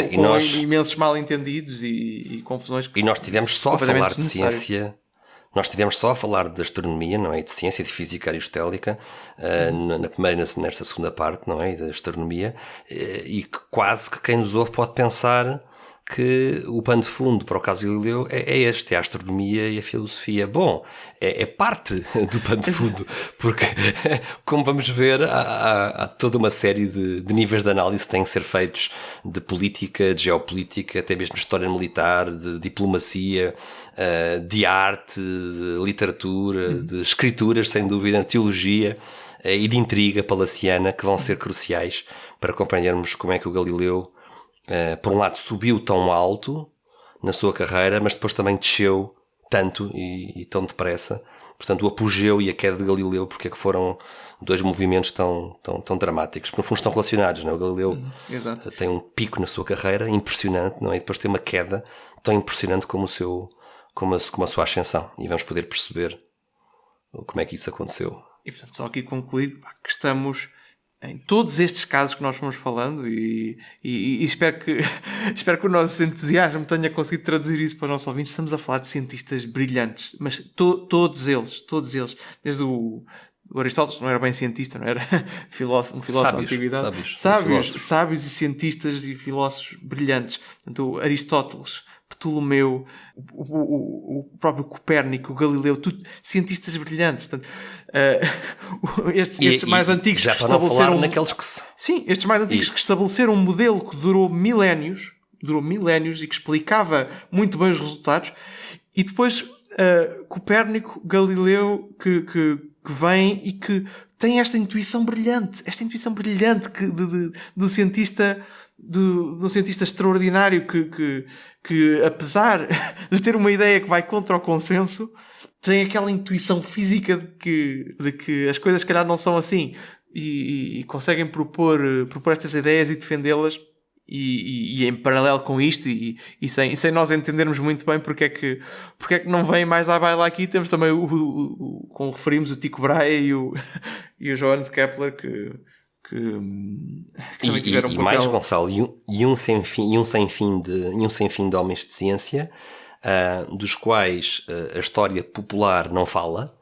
Com nós, imensos mal-entendidos e confusões. E nós tivemos só a falar de ciência. Nós tivemos só a falar de astronomia, não é? De ciência, de física aristotélica, na primeira e nesta segunda parte, não é? Da astronomia. E que quase que quem nos ouve pode pensar que o pano de fundo para o caso Galileu é este, é a astronomia e a filosofia. Bom, é parte do pano de fundo, porque, como vamos ver, há toda uma série de níveis de análise que têm que ser feitos, de política, de geopolítica, até mesmo de história militar, de diplomacia, de arte, de literatura, de escrituras, sem dúvida, de teologia e de intriga palaciana, que vão ser cruciais para compreendermos como é que o Galileu, por um lado, subiu tão alto na sua carreira, mas depois também desceu tanto e tão depressa. Portanto, o apogeu e a queda de Galileu, porque é que foram dois movimentos tão dramáticos. No fundo, estão relacionados, não é? O Galileu tem um pico na sua carreira impressionante, não é? E depois tem uma queda tão impressionante como a sua ascensão. E vamos poder perceber como é que isso aconteceu. E, portanto, só aqui concluir que estamos em todos estes casos que nós fomos falando e espero que o nosso entusiasmo tenha conseguido traduzir isso para os nossos ouvintes. Estamos a falar de cientistas brilhantes, mas todos eles, desde o Aristóteles não era bem cientista, não era um filósofo da antiguidade. Sábios e cientistas e filósofos brilhantes. Portanto, Aristóteles, Ptolomeu, o próprio Copérnico, o Galileu, tudo cientistas brilhantes. Portanto, estes mais antigos já que estabeleceram naqueles que estes mais antigos que estabeleceram um modelo que durou milénios e que explicava muito bem os resultados, e depois Copérnico, Galileu, que vem e que tem esta intuição brilhante do cientista extraordinário que apesar de ter uma ideia que vai contra o consenso, tem aquela intuição física de que as coisas se calhar não são assim e conseguem propor estas ideias e defendê-las e em paralelo com isto e sem nós entendermos muito bem porque é que não vem mais à baila aqui. Temos também como referimos, o Tycho Brahe e o Johannes Kepler que também tiveram um papel. Mais, Gonçalo, e um sem fim de homens de ciência, dos quais a história popular não fala,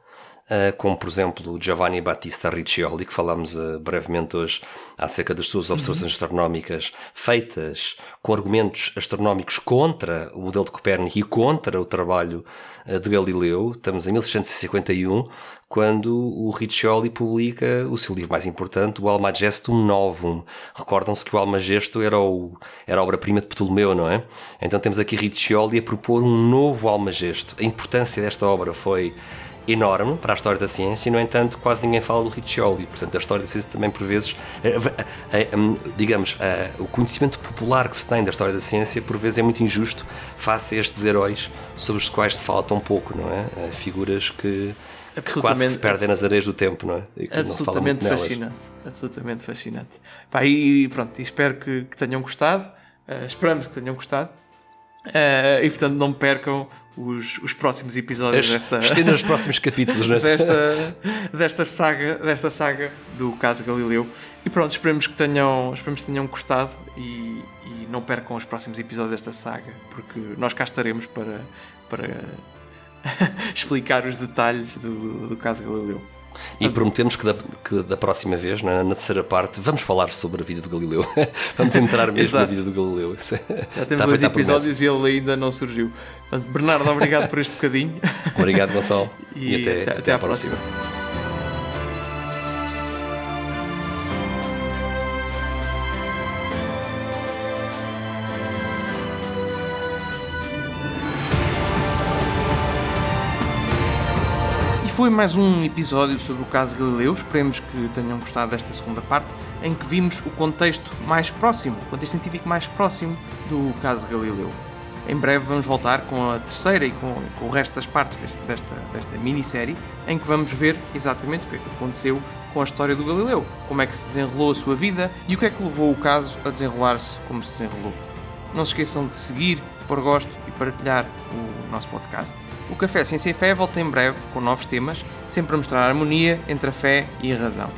como por exemplo Giovanni Battista Riccioli, que falámos brevemente hoje acerca das suas observações astronómicas feitas com argumentos astronómicos contra o modelo de Copérnico e contra o trabalho de Galileu. Estamos em 1651, quando o Riccioli publica o seu livro mais importante, o Almagestum Novum. Recordam-se que o Almagesto era a obra-prima de Ptolomeu, não é? Então temos aqui Riccioli a propor um novo Almagesto. A importância desta obra foi enorme para a história da ciência e, no entanto, quase ninguém fala do Riccioli. Portanto, a história da ciência também, por vezes, o conhecimento popular que se tem da história da ciência, por vezes, é muito injusto face a estes heróis sobre os quais se fala tão pouco, não é? Figuras que quase que se perdem nas areias do tempo, não é? E que absolutamente não se fascinante. Absolutamente fascinante. Pá, e pronto, espero que tenham gostado. Esperamos que tenham gostado. E portanto não percam os próximos episódios nos próximos capítulos desta saga do caso Galileu. E pronto, esperemos que tenham gostado e não percam os próximos episódios desta saga, porque nós cá estaremos para explicar os detalhes do caso Galileu. E prometemos que da próxima vez, na terceira parte, vamos falar sobre a vida do Galileu. Vamos entrar mesmo na vida do Galileu. Já temos 2 episódios e ele ainda não surgiu. Bernardo, obrigado por este bocadinho. Obrigado, Gonçalo. E até à próxima. Foi mais um episódio sobre o caso Galileu. Esperemos que tenham gostado desta segunda parte, em que vimos o contexto científico mais próximo do caso Galileu. Em breve vamos voltar com a terceira e com o resto das partes desta minissérie, em que vamos ver exatamente o que é que aconteceu com a história do Galileu, como é que se desenrolou a sua vida e o que é que levou o caso a desenrolar-se como se desenrolou. Não se esqueçam de seguir, pôr gosto e partilhar o nosso podcast. O Café Ciência e Fé volta em breve com novos temas, sempre a mostrar a harmonia entre a fé e a razão.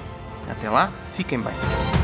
Até lá, fiquem bem.